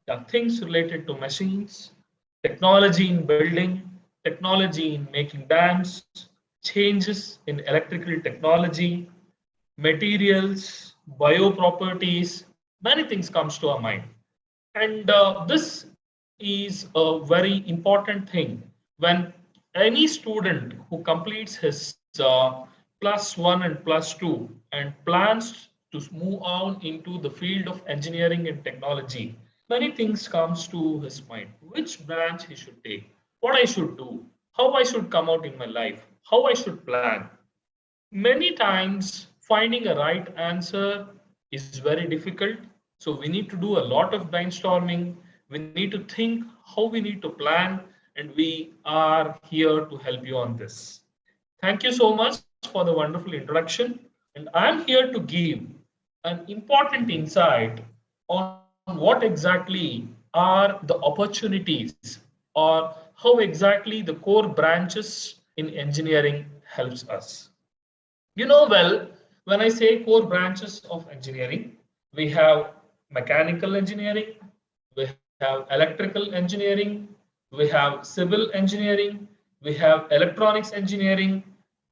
The things related to machines, technology in building, technology in making dams, changes in electrical technology, materials, bioproperties, many things comes to our mind. And this is a very important thing when any student who completes his +1 and +2 and plans to move on into the field of engineering and technology, many things comes to his mind. Which branch he should take, what I should do, how I should come out in my life, how I should plan. Many times finding a right answer is very difficult. So we need to do a lot of brainstorming. We need to think how we need to plan, and we are here to help you on this. Thank you so much for the wonderful introduction. And I'm here to give an important insight on what exactly are the opportunities or how exactly the core branches in engineering helps us. You know well, when I say core branches of engineering, we have mechanical engineering, we have electrical engineering, we have civil engineering, we have electronics engineering,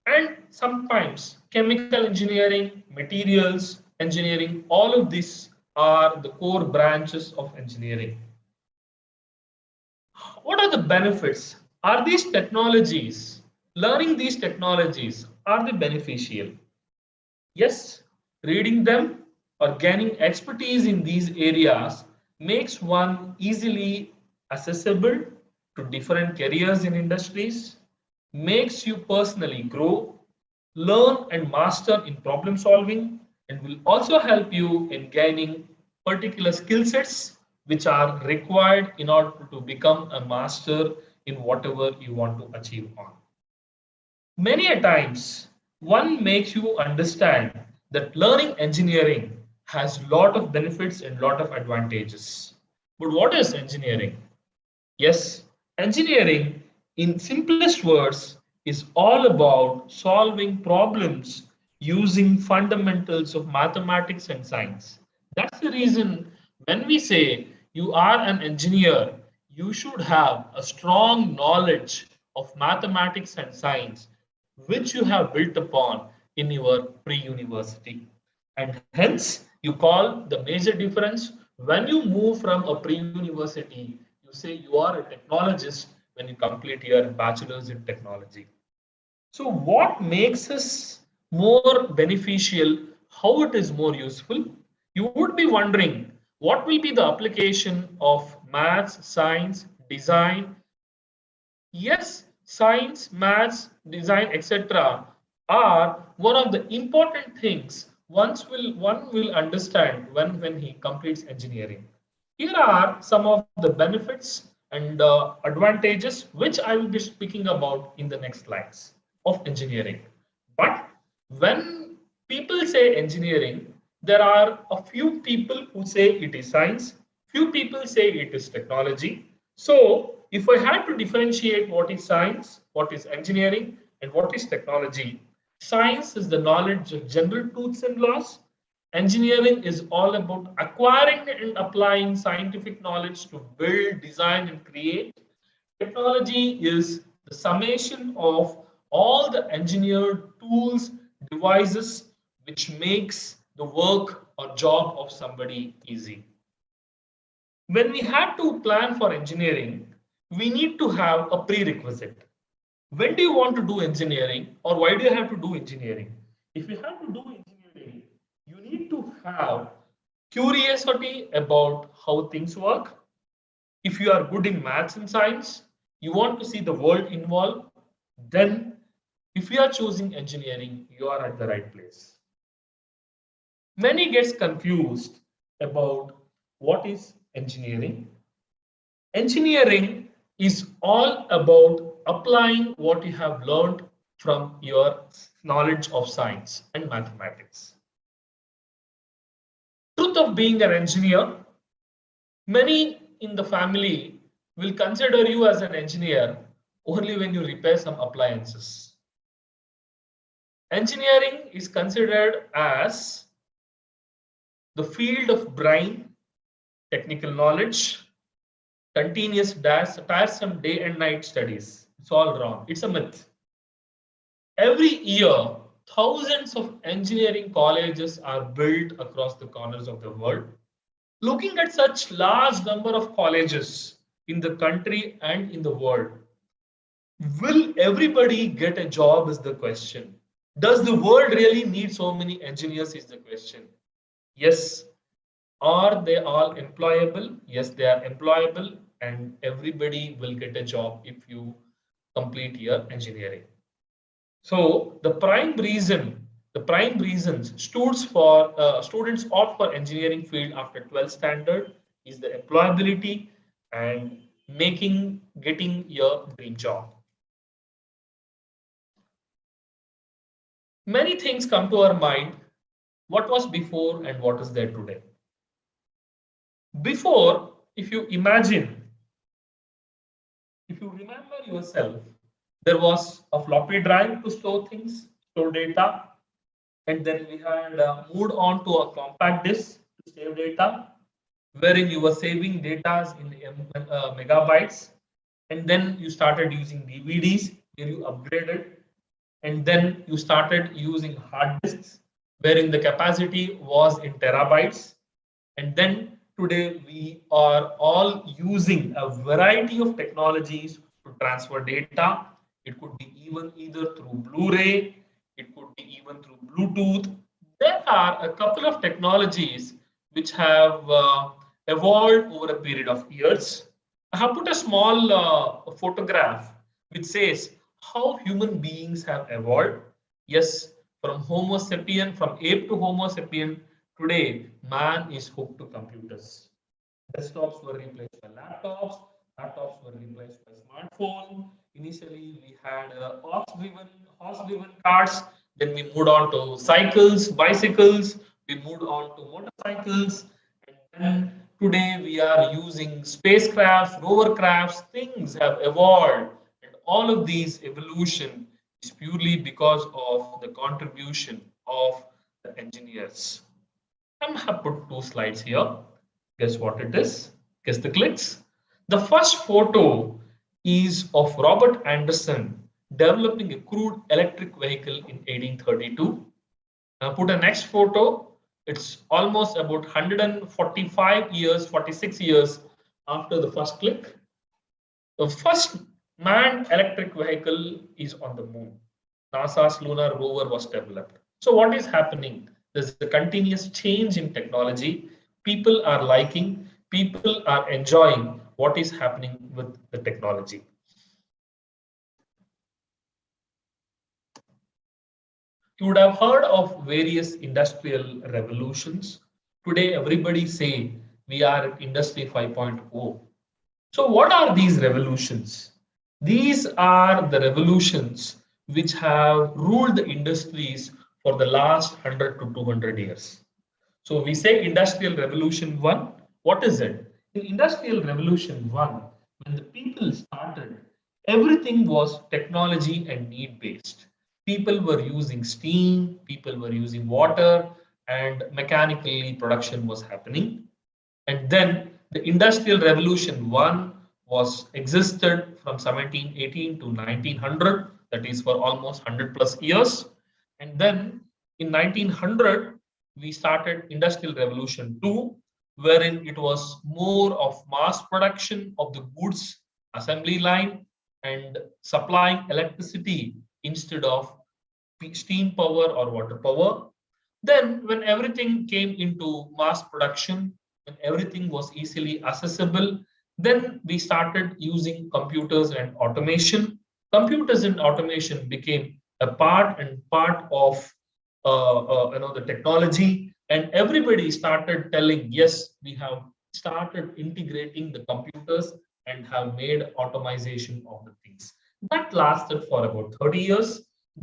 and sometimes chemical engineering, materials engineering. All of these are the core branches of engineering. What are the benefits? Are these technologies, learning these technologies, are they beneficial? Yes, reading them or gaining expertise in these areas makes one easily accessible to different careers in industries, makes you personally grow, learn and master in problem solving, and will also help you in gaining particular skill sets which are required in order to become a master in whatever you want to achieve on. Many a times, one makes you understand that learning engineering has lot of benefits and lot of advantages. But what is engineering? Yes, engineering, in simplest words, is all about solving problems using fundamentals of mathematics and science. That's the reason when we say you are an engineer, you should have a strong knowledge of mathematics and science, which you have built upon in your pre-university. And hence, you call the major difference when you move from a pre-university, you say you are a technologist when you complete your bachelor's in technology. So what makes us more beneficial, how it is more useful? You would be wondering what will be the application of maths, science, design. Yes, science, maths, design, etc. are one of the important things one will understand when he completes engineering. Here are some of the benefits and advantages which I will be speaking about in the next slides of engineering. But when people say engineering, there are a few people who say it is science, few people say it is technology. So if I had to differentiate what is science, what is engineering, and what is technology, Science is the knowledge of general truths and laws. Engineering is all about acquiring and applying scientific knowledge to build, design, and create. Technology is the summation of all the engineered tools, devices, which makes the work or job of somebody easy. When we have to plan for engineering, we need to have a prerequisite. When do you want to do engineering, or why do you have to do engineering? If you have to do engineering, you need to have curiosity about how things work. If you are good in maths and science, you want to see the world involved, then if you are choosing engineering, you are at the right place. Many gets confused about what is engineering. Engineering is all about applying what you have learned from your knowledge of science and mathematics. Truth of being an engineer, many in the family will consider you as an engineer only when you repair some appliances. Engineering is considered as the field of brain, technical knowledge, continuous tiresome day and night studies. It's all wrong. It's a myth. Every year, thousands of engineering colleges are built across the corners of the world. Looking at such large number of colleges in the country and in the world, will everybody get a job is the question. Does the world really need so many engineers is the question. Yes. Are they all employable? Yes, they are employable, and everybody will get a job if you complete your engineering. So the prime reasons students opt for engineering field after 12th standard is the employability and getting your dream job. Many things come to our mind. What was before and what is there today? Before, if you remember yourself, there was a floppy drive to store things, store data, and then we had moved on to a compact disk to save data, wherein you were saving data in megabytes, and then you started using DVDs, where you upgraded, and then you started using hard disks, wherein the capacity was in terabytes, and then today we are all using a variety of technologies to transfer data. It could be even either through Blu-ray, it could be even through Bluetooth. There are a couple of technologies which have evolved over a period of years. I have put a small photograph which says how human beings have evolved. Yes, from Homo sapien, from ape to Homo sapien, today man is hooked to computers. Desktops were replaced by laptops, laptops were replaced by smartphones. Initially, we had horse-driven cars. Then we moved on to cycles, bicycles. We moved on to motorcycles. And then today we are using spacecrafts, rovercrafts. Things have evolved. And all of these evolution is purely because of the contribution of the engineers. I have put two slides here. Guess what it is? Guess the clicks. The first photo is of Robert Anderson developing a crude electric vehicle in 1832. Now put a next photo. It's almost about 145 years, 46 years after the first click. The first manned electric vehicle is on the moon. NASA's lunar rover was developed. So what is happening? There's a continuous change in technology. People are liking, people are enjoying what is happening with the technology. You would have heard of various industrial revolutions. Today, everybody say we are at Industry 5.0. So what are these revolutions? These are the revolutions which have ruled the industries for the last 100 to 200 years. So we say Industrial Revolution 1. What is it? In Industrial Revolution 1, when the people started, everything was technology and need based. people were using steam, people were using water, and mechanically production was happening. And then the Industrial Revolution 1 was existed from 1718 to 1900, that is for almost 100 plus years. And then in 1900, we started Industrial Revolution 2, wherein it was more of mass production of the goods assembly line and supplying electricity instead of steam power or water power. Then, when everything came into mass production, when everything was easily accessible, then we started using computers and automation. Computers and automation became a part of the technology, and everybody started telling, yes, we have started integrating the computers and have made automation of the things. That lasted for about 30 years.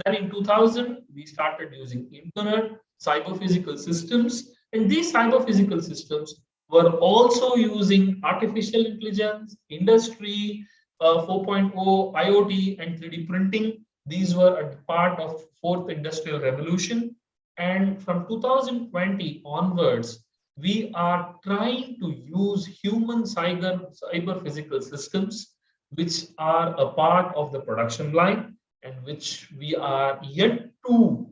Then in 2000, we started using internet, cyber physical systems, and these cyber physical systems were also using artificial intelligence, industry 4.0, IoT, and 3D printing. These were a part of fourth industrial revolution. And from 2020 onwards, we are trying to use human cyber physical systems, which are a part of the production line and which we are yet to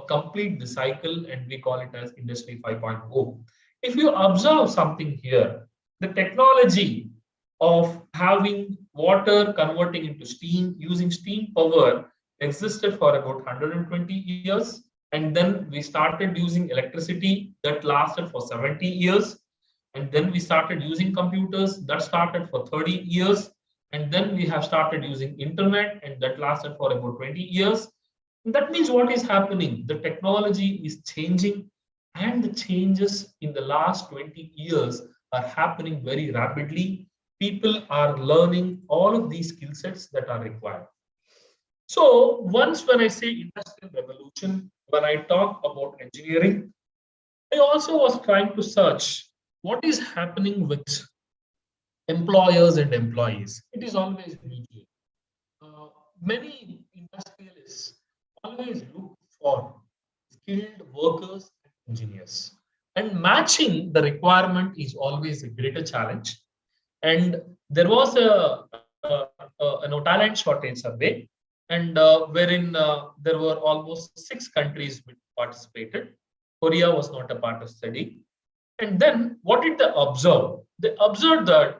complete the cycle, and we call it as Industry 5.0. If you observe something here, the technology of having water converting into steam using steam power existed for about 120 years. And then we started using electricity that lasted for 70 years. And then we started using computers that started for 30 years. And then we have started using internet, and that lasted for about 20 years. And that means what is happening? The technology is changing, and the changes in the last 20 years are happening very rapidly. People are learning all of these skill sets that are required. So once when I say industrial revolution, when I talk about engineering, I also was trying to search what is happening with employers and employees. It is always mutual. Many industrialists always look for skilled workers and engineers, and matching the requirement is always a greater challenge. And there was a talent shortage survey, and wherein there were almost 6 countries which participated. Korea was not a part of study. And then what did they observe? They observed that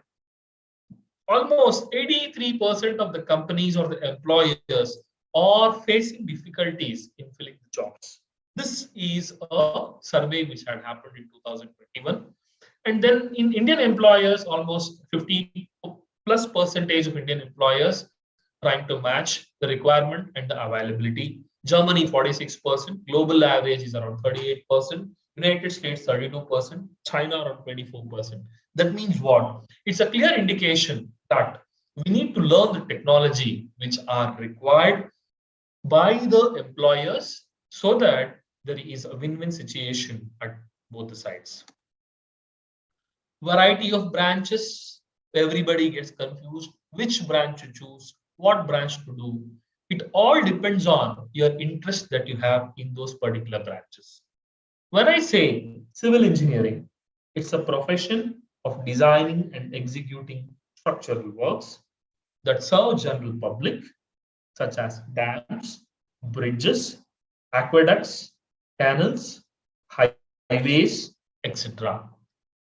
almost 83% of the companies or the employers are facing difficulties in filling the jobs. This is a survey which had happened in 2021. And then in Indian employers, almost 50 plus percentage of Indian employers trying to match the requirement and the availability. Germany 46%, global average is around 38%, United States 32%, China around 24%. That means what? It's a clear indication that we need to learn the technology which are required by the employers so that there is a win-win situation at both the sides. Variety of branches, everybody gets confused which branch to choose, what branch to do. It all depends on your interest that you have in those particular branches. When I say civil engineering, it's a profession of designing and executing structural works that serve general public, such as dams, bridges, aqueducts, canals, highways, etc.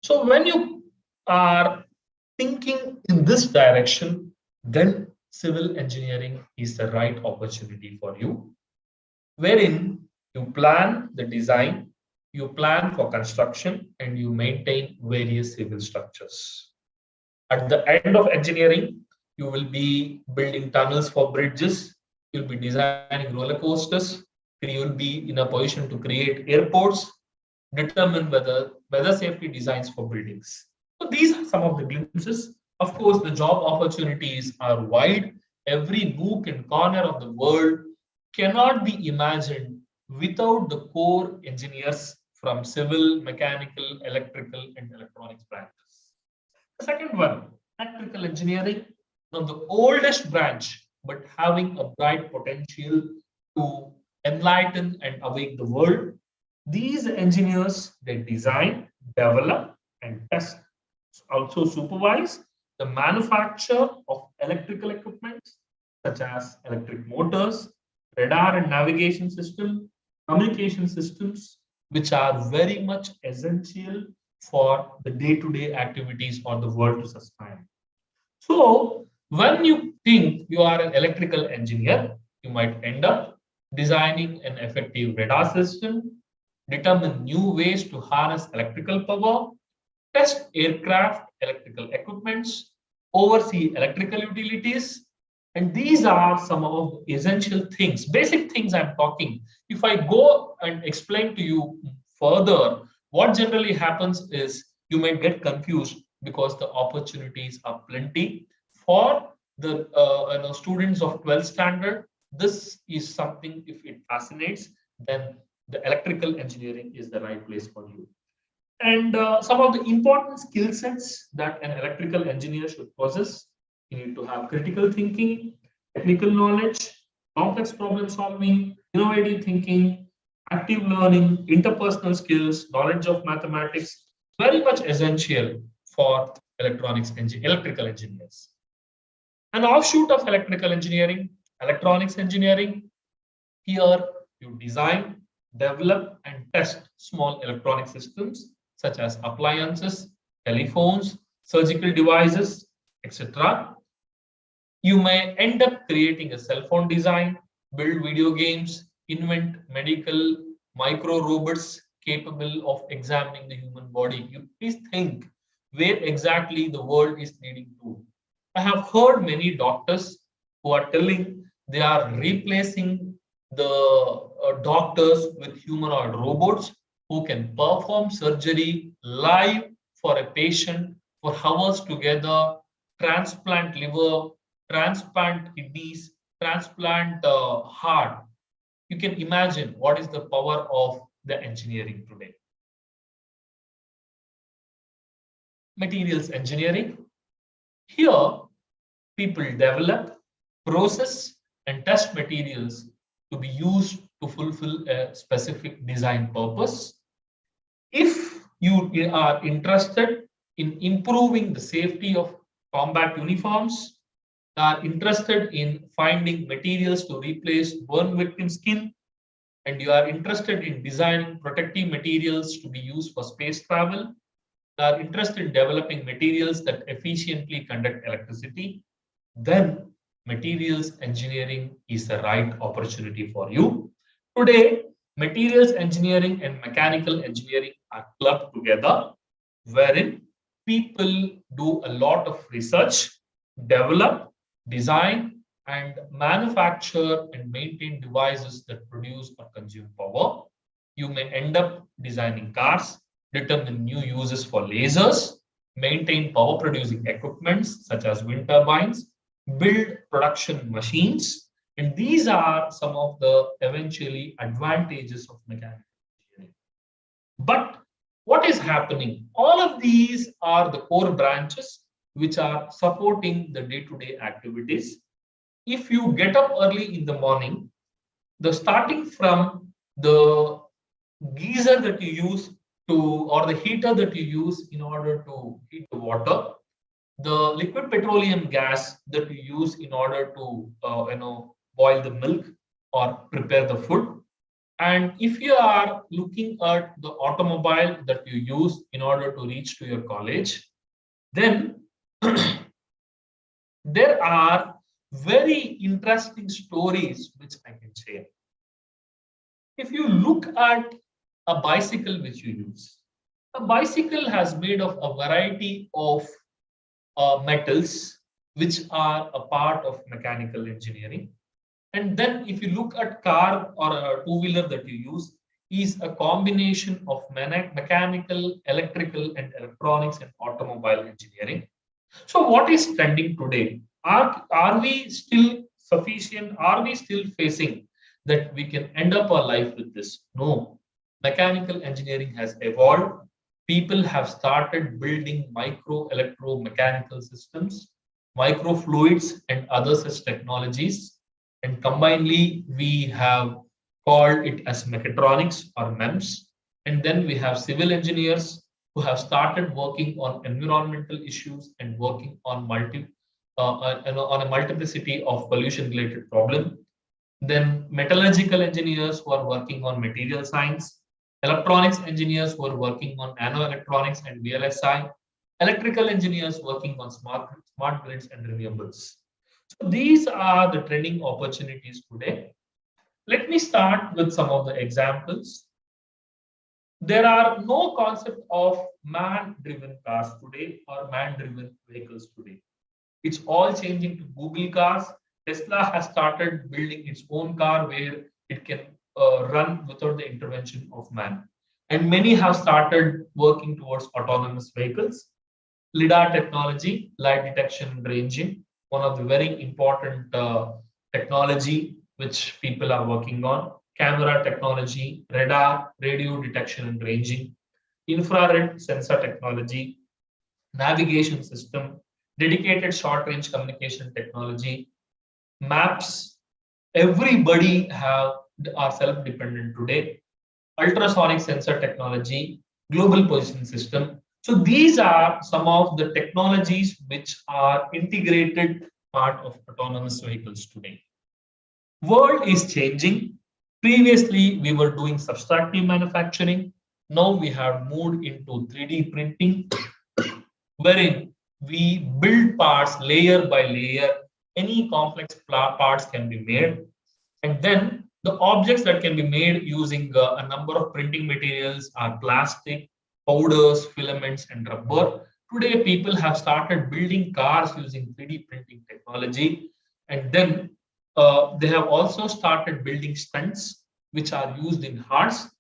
So when you are thinking in this direction, then civil engineering is the right opportunity for you, wherein you plan the design, you plan for construction, and you maintain various civil structures. At the end of engineering, you will be building tunnels for bridges, you'll be designing roller coasters, you will be in a position to create airports, determine weather safety designs for buildings. So these are some of the glimpses. Of course, the job opportunities are wide. Every nook and corner of the world cannot be imagined without the core engineers from civil, mechanical, electrical, and electronics branches. The second one, electrical engineering, one of the oldest branch, but having a bright potential to enlighten and awake the world. These engineers, they design, develop, and test, also supervise the manufacture of electrical equipment such as electric motors, radar and navigation system, communication systems, which are very much essential for the day-to-day activities on the world to sustain. So, when you think you are an electrical engineer, you might end up designing an effective radar system, determine new ways to harness electrical power, test aircraft electrical equipments, oversee electrical utilities. And these are some of the essential things, basic things I'm talking. If I go and explain to you further, what generally happens is you may get confused because the opportunities are plenty for the students of 12th standard. This is something, if it fascinates, then the electrical engineering is the right place for you. And some of the important skill sets that an electrical engineer should possess: you need to have critical thinking, technical knowledge, complex problem solving, innovative thinking, active learning, interpersonal skills, knowledge of mathematics, very much essential for electrical engineers. An offshoot of electrical engineering, electronics engineering. Here you design, develop, and test small electronic systems such as appliances, telephones, surgical devices, etc. You may end up creating a cell phone design, build video games, invent medical micro robots capable of examining the human body. You please think where exactly the world is leading to. I have heard many doctors who are telling they are replacing the doctors with humanoid robots who can perform surgery live for a patient for hours together, transplant liver, transplant kidneys, transplant heart. You can imagine what is the power of the engineering today. Materials engineering. Here, people develop, process, and test materials to be used to fulfill a specific design purpose. If you are interested in improving the safety of combat uniforms, are interested in finding materials to replace burn victim skin, and you are interested in designing protective materials to be used for space travel, are interested in developing materials that efficiently conduct electricity, then materials engineering is the right opportunity for you. Today, materials engineering and mechanical engineering are clubbed together, wherein people do a lot of research, develop, design, and manufacture and maintain devices that produce or consume power. You may end up designing cars, determine new uses for lasers, maintain power producing equipments such as wind turbines, build production machines. And these are some of the eventually advantages of mechanical engineering. But what is happening? All of these are the core branches which are supporting the day-to-day activities. If you get up early in the morning, the starting from the geyser that you use to, or the heater that you use in order to heat the water, the liquid petroleum gas that you use in order to boil the milk or prepare the food, and if you are looking at the automobile that you use in order to reach to your college, then there are very interesting stories which I can share. If you look at a bicycle which you use, a bicycle has made of a variety of metals which are a part of mechanical engineering. And then if you look at car or a two-wheeler that you use, is a combination of mechanical, electrical, and electronics and automobile engineering. So what is trending today? Are we still sufficient? Are we still facing that we can end up our life with this? No. Mechanical engineering has evolved. People have started building micro electromechanical systems, microfluids, and other such technologies. And combinedly, we have called it as mechatronics or MEMS. And then we have civil engineers who have started working on environmental issues and working on on a multiplicity of pollution related problem. Then metallurgical engineers who are working on material science, electronics engineers who are working on nanoelectronics and VLSI, electrical engineers working on smart grids and renewables. So these are the trending opportunities today. Let me start with some of the examples. There are no concept of man-driven cars today or man-driven vehicles today. It's all changing to Google cars. Tesla has started building its own car where it can run without the intervention of man. And many have started working towards autonomous vehicles. LiDAR technology, light detection and ranging, one of the very important technology which people are working on. Camera technology, radar, radio detection and ranging, infrared sensor technology, navigation system, dedicated short range communication technology, maps. Everybody are self dependent today. Ultrasonic sensor technology, global position system. So these are some of the technologies which are integrated part of autonomous vehicles today. World is changing. Previously, we were doing subtractive manufacturing. Now we have moved into 3D printing, wherein we build parts layer by layer. Any complex parts can be made. And then the objects that can be made using a number of printing materials are plastic, powders, filaments, and rubber. Today, people have started building cars using 3D printing technology. And then they have also started building stents, which are used in hearts.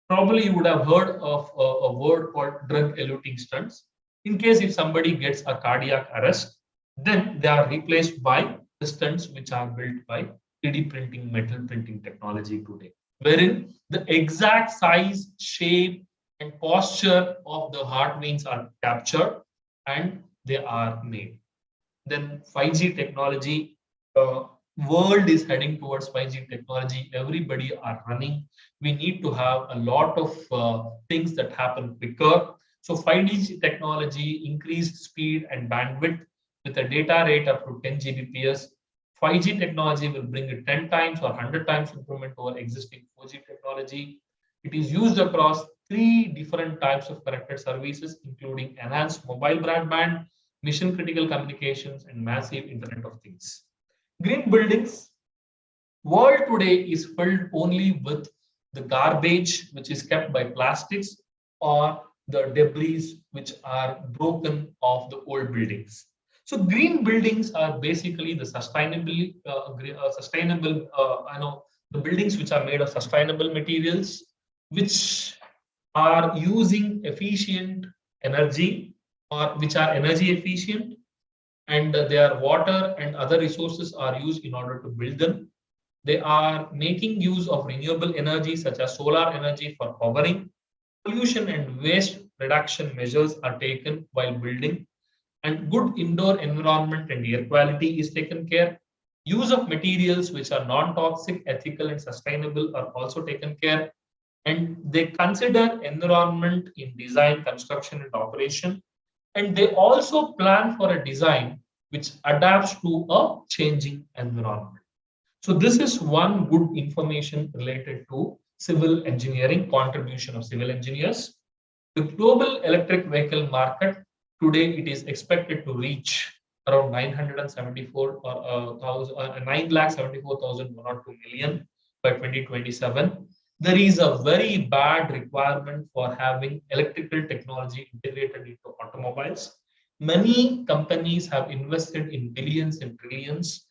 Probably you would have heard of a word called drug-eluting stents. In case if somebody gets a cardiac arrest, then they are replaced by the stents which are built by 3D printing, metal printing technology today, wherein the exact size, shape, and posture of the heart veins are captured and they are made. Then 5G technology, world is heading towards 5G technology. Everybody are running. We need to have a lot of things that happen quicker. So 5G technology, increased speed and bandwidth with a data rate up to 10 Gbps. 5G technology will bring a 10 times or 100 times improvement over existing 4G technology. It is used across 3 different types of connected services, including enhanced mobile broadband, mission critical communications, and massive Internet of Things. Green buildings. World today is filled only with the garbage which is kept by plastics or the debris which are broken off the old buildings. So green buildings are basically the the buildings which are made of sustainable materials, which are using efficient energy or which are energy efficient, and their water and other resources are used in order to build them. They are making use of renewable energy such as solar energy for powering. Pollution and waste reduction measures are taken while building, and good indoor environment and air quality is taken care. Use of materials which are non-toxic, ethical, and sustainable are also taken care. And they consider environment in design, construction, and operation. And they also plan for a design which adapts to a changing environment. So this is one good information related to civil engineering, contribution of civil engineers. The global electric vehicle market today, it is expected to reach around 974,102 million by 2027. There is a very bad requirement for having electrical technology integrated into automobiles. Many companies have invested in billions and trillions,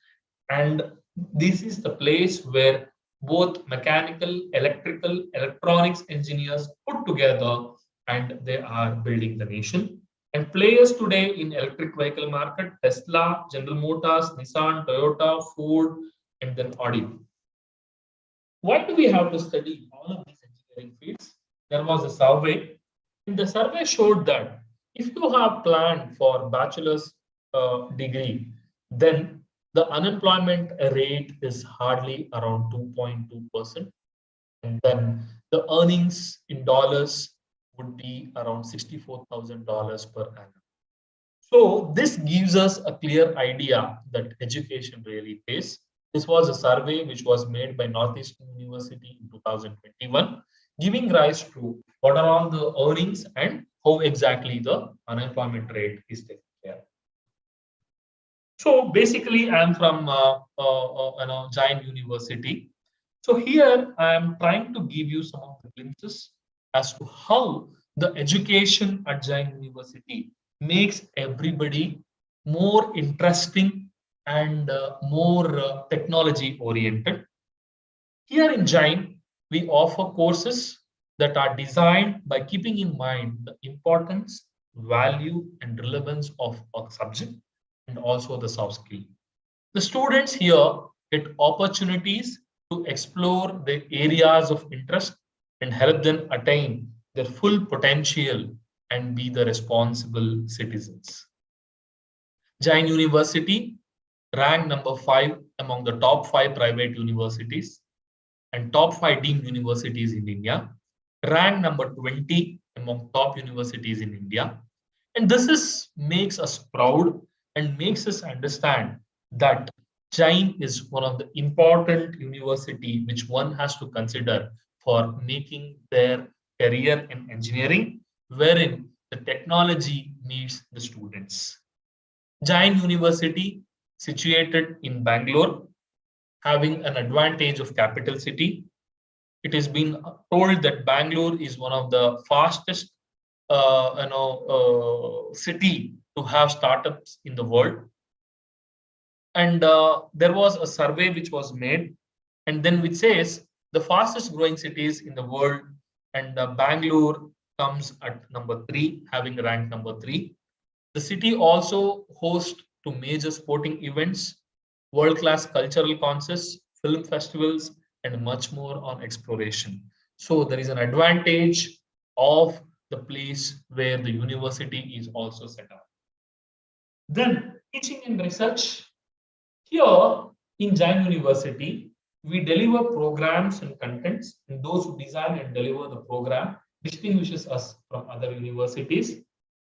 and this is the place where both mechanical, electrical, electronics engineers put together and they are building the nation. And players today in electric vehicle market, Tesla, General Motors, Nissan, Toyota, Ford, and then Audi. Why do we have to study all of these engineering fields? There was a survey, and the survey showed that if you have planned for bachelor's degree, then the unemployment rate is hardly around 2.2%. And then the earnings in dollars would be around $64,000 per annum. So this gives us a clear idea that education really pays. This was a survey which was made by Northeastern University in 2021, giving rise to what are all the earnings and how exactly the unemployment rate is taken care. So basically, I'm from Giant University. So here I am trying to give you some of the glimpses as to how the education at Giant University makes everybody more interesting and more technology oriented. Here in Giant, we offer courses that are designed by keeping in mind the importance, value, and relevance of a subject and also the soft skill. The students here get opportunities to explore the areas of interest and help them attain their full potential and be the responsible citizens. Jain University ranked number 5 among the top 5 private universities and top 5 deemed universities in India, ranked number 20 among top universities in India. And makes us proud and makes us understand that Jain is one of the important university which one has to consider for making their career in engineering, wherein the technology needs the students. Jain University, situated in Bangalore, having an advantage of capital city. It has been told that Bangalore is one of the fastest city to have startups in the world. And there was a survey which was made, and then which says the fastest growing cities in the world, and Bangalore comes at number 3, having ranked number 3. The city also hosts to major sporting events, world-class cultural concerts, film festivals, and much more on exploration. So there is an advantage of the place where the university is also set up. Then teaching and research. Here in Jain University, we deliver programs and contents, and those who design and deliver the program distinguishes us from other universities.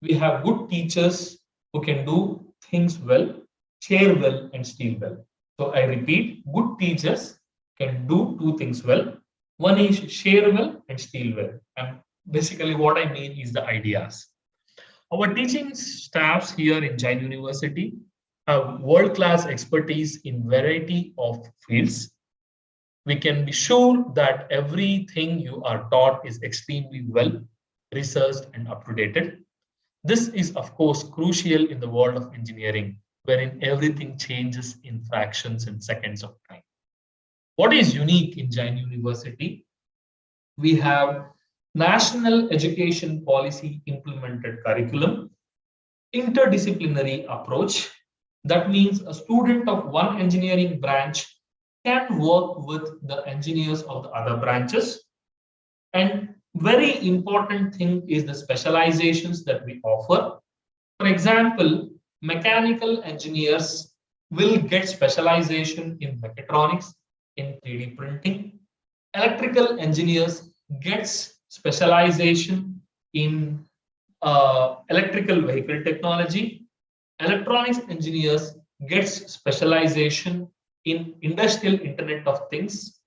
We have good teachers who can do things well, share well, and steal well. So I repeat, good teachers can do 2 things well. One is share well and steal well. And basically what I mean is the ideas. Our teaching staffs here in Jain University have world-class expertise in variety of fields. We can be sure that everything you are taught is extremely well researched and up-to-date. This is, of course, crucial in the world of engineering, wherein everything changes in fractions and seconds of time. What is unique in Jain University? We have national education policy implemented curriculum, interdisciplinary approach. That means a student of one engineering branch can work with the engineers of the other branches. And very important thing is the specializations that we offer. For example, mechanical engineers will get specialization in mechatronics, in 3D printing. Electrical engineers gets specialization in electrical vehicle technology. Electronics engineers gets specialization in industrial Internet of Things.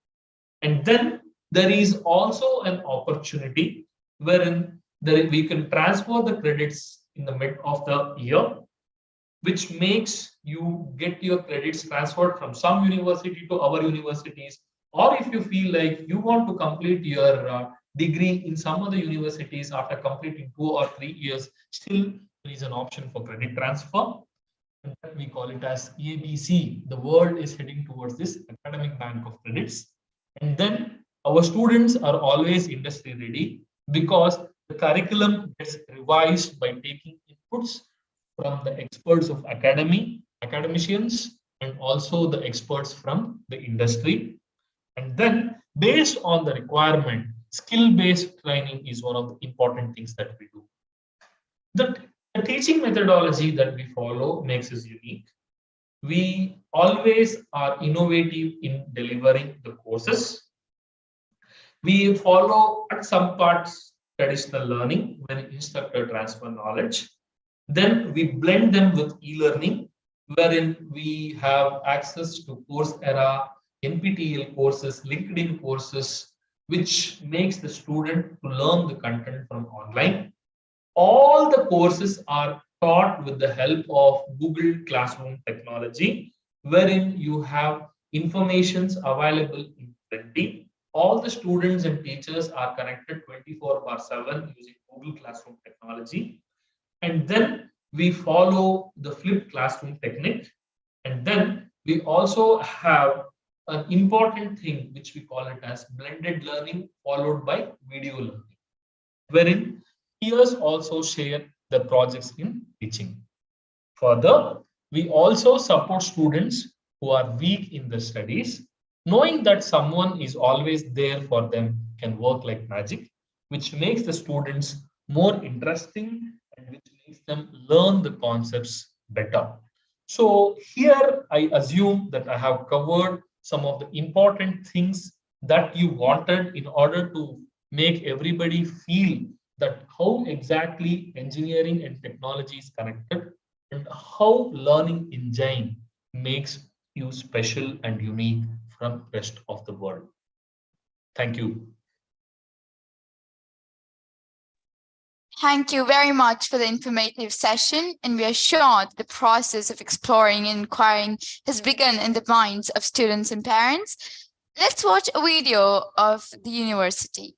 And then there is also an opportunity wherein we can transfer the credits in the mid of the year, which makes you get your credits transferred from some university to our universities. Or if you feel like you want to complete your degree in some other universities after completing 2 or 3 years, still there is an option for credit transfer. And we call it as ABC. The world is heading towards this academic bank of credits. And then our students are always industry ready because the curriculum gets revised by taking inputs from the experts of academicians, and also the experts from the industry. And then based on the requirement, skill-based training is one of the important things that we do. The teaching methodology that we follow makes us unique. We always are innovative in delivering the courses. We follow at some parts traditional learning when instructor transfer knowledge. Then we blend them with e-learning, wherein we have access to Coursera, NPTEL courses, LinkedIn courses, which makes the student to learn the content from online. All the courses are taught with the help of Google Classroom technology, wherein you have informations available in plenty. All the students and teachers are connected 24/7 using Google Classroom technology. And then we follow the flipped classroom technique. And then we also have an important thing which we call it as blended learning followed by video learning, wherein peers also share the projects in teaching. Further, we also support students who are weak in the studies, knowing that someone is always there for them can work like magic, which makes the students more interesting and which makes them learn the concepts better. So here I assume that I have covered some of the important things that you wanted in order to make everybody feel that how exactly engineering and technology is connected and how learning engine makes you special and unique from rest of the world. Thank you. Thank you very much for the informative session, and we are sure the process of exploring and inquiring has begun in the minds of students and parents. Let's watch a video of the university.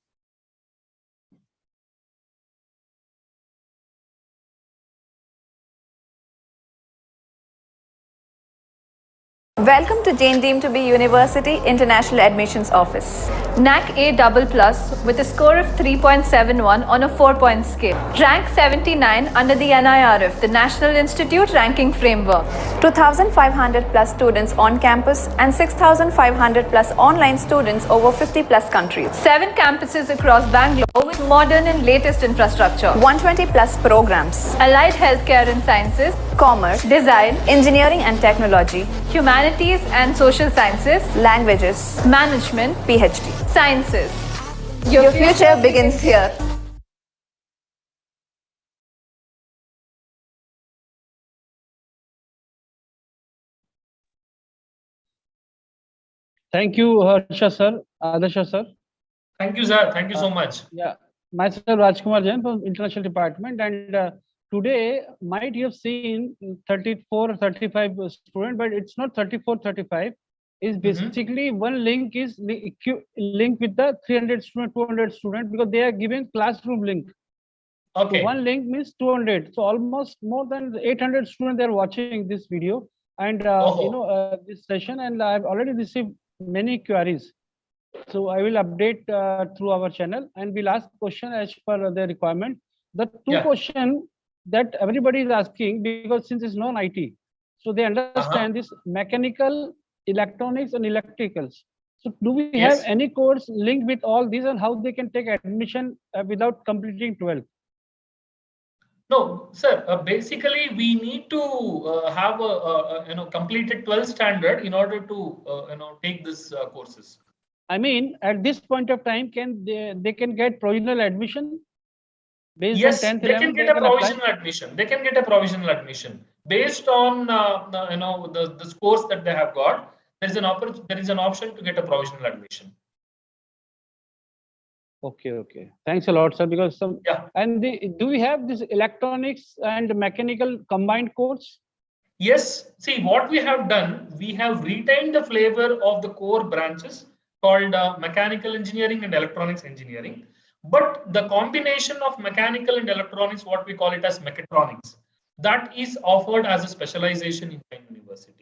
Welcome to Jane deemed to be University International Admissions Office. NAC A++ with a score of 3.71 on a 4-point scale. Rank 79 under the NIRF, the National Institute Ranking Framework. 2,500 plus students on campus and 6,500 plus online students over 50 plus countries. 7 campuses across Bangalore with modern and latest infrastructure. 120 plus programs. Allied healthcare and sciences, commerce, design, engineering and technology, humanities and social sciences, languages, management, PhD, sciences. Your future begins here. Thank you, Harsha sir, Adasha sir. Thank you, sir. Thank you so much. Yeah, myself Rajkumar Jain from International Department, and today might you have seen 34, 35 students, but it's not 34, 35. Is basically one link is linked with the 300 student, 200 student because they are given classroom link. Okay. So one link means 200. So almost more than 800 students they are watching this video and this session, and I've already received many queries. So I will update through our channel and we'll ask question as per the requirement. The two question that everybody is asking, because since it's non-IT, so they understand this mechanical, electronics and electricals. So do we have any course linked with all these and how they can take admission without completing 12th? No, sir. Basically, we need to have a completed 12th standard in order to take this courses. I mean, at this point of time, can they can get provisional admission based on 10th, they 11th? can get a provisional admission. They can get a provisional admission based on the scores that they have got. There is an option to get a provisional admission. Okay. Thanks a lot, sir. Because some and do we have this electronics and mechanical combined course? Yes. See, what we have done, we have retained the flavor of the core branches called mechanical engineering and electronics engineering. But the combination of mechanical and electronics, what we call it as mechatronics, that is offered as a specialization in my university.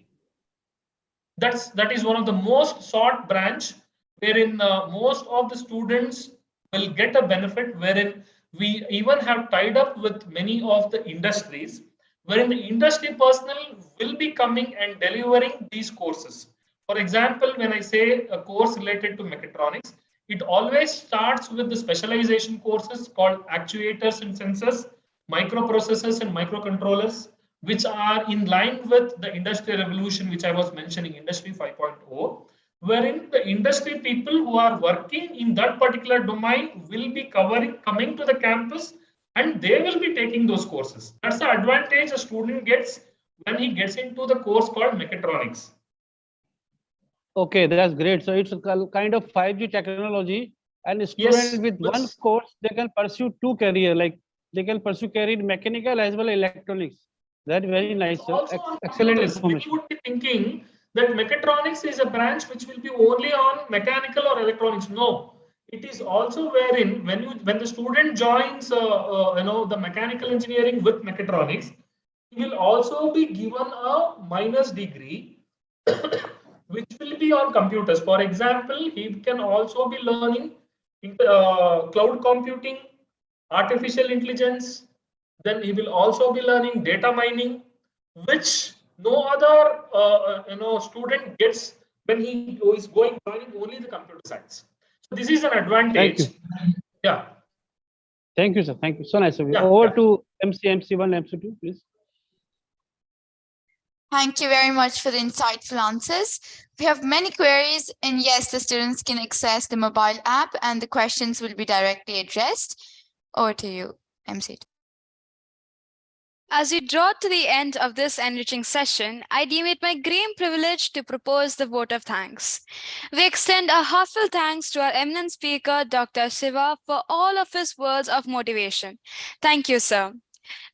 That is one of the most sought branch, wherein most of the students will get a benefit, wherein we even have tied up with many of the industries, wherein the industry personnel will be coming and delivering these courses. For example, when I say a course related to mechatronics, it always starts with the specialization courses called actuators and sensors, microprocessors and microcontrollers, which are in line with the industrial revolution, which I was mentioning, Industry 5.0. wherein the industry people who are working in that particular domain will be coming to the campus, and they will be taking those courses. That's the advantage a student gets when he gets into the course called mechatronics. Okay, that's great. So it's a kind of 5G technology, and a student Yes, with one course, they can pursue two career, like they can pursue career in mechanical as well as electronics. That's very nice, sir. also on Excellent computers. We information. would be thinking that mechatronics is a branch which will be only on mechanical or electronics. No, it is also wherein when the student joins the mechanical engineering with mechatronics, he will also be given a minus degree which will be on computers. For example, he can also be learning cloud computing, artificial intelligence. Then he will also be learning data mining, which no other student gets when he is joining only the computer science. So this is an advantage. Thank you. Yeah. Thank you, sir. Thank you. So nice of you. Yeah, Over yeah. to MC1, MC2, please. Thank you very much for the insightful answers. We have many queries, and yes, the students can access the mobile app and the questions will be directly addressed. Over to you, MC. As we draw to the end of this enriching session, I deem it my great privilege to propose the vote of thanks. We extend our heartfelt thanks to our eminent speaker, Dr. SIVA, for all of his words of motivation. Thank you, sir.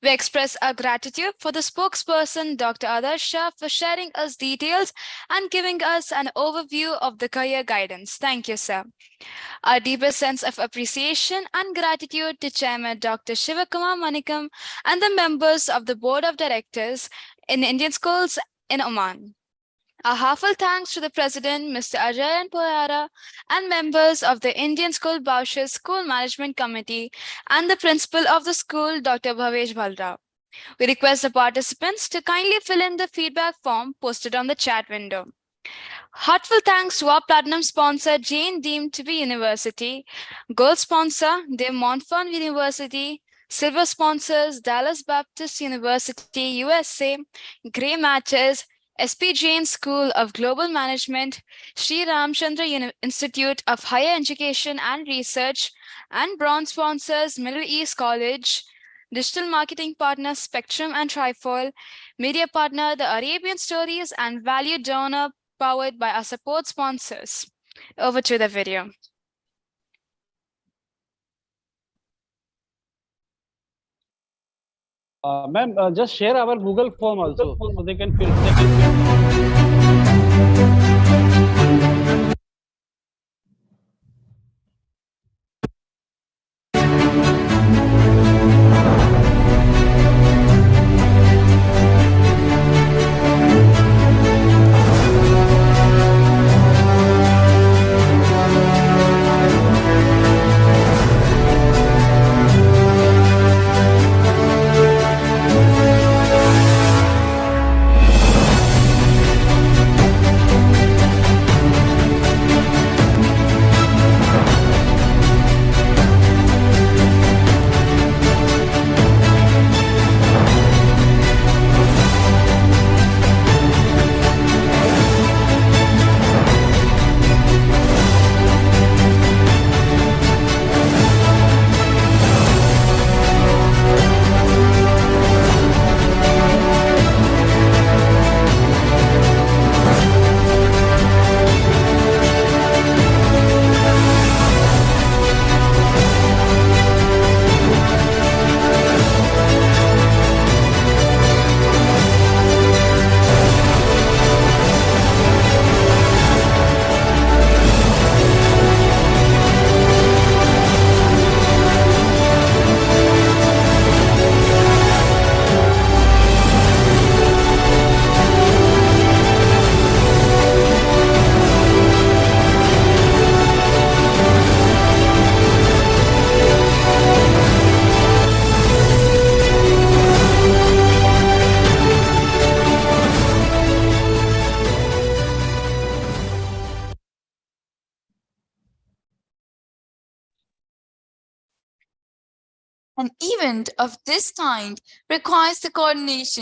We express our gratitude for the spokesperson, Dr. Adarsha, for sharing us details and giving us an overview of the career guidance. Thank you, sir. Our deepest sense of appreciation and gratitude to Chairman Dr. Shivakumar Manikam and the members of the Board of Directors in Indian Schools in Oman. A heartfelt thanks to the President, Mr. Ajayan Poyara, and members of the Indian School Baush's School Management Committee and the Principal of the school, Dr. Bhavesh Bhalrao. We request the participants to kindly fill in the feedback form posted on the chat window. Heartfelt thanks to our platinum sponsor, Jane deemed to be University, gold sponsor, De Montfort University, silver sponsors, Dallas Baptist University, USA, Grey Matches, SP Jain School of Global Management, Sri Ramchandra Institute of Higher Education and Research, and bronze sponsors, Middle East College, digital marketing partner Spectrum and Trifoil, media partner The Arabian Stories, and value donor powered by our support sponsors. Over to the video. Ma'am, just share our Google form also, so they can fill. An event of this kind requires the coordination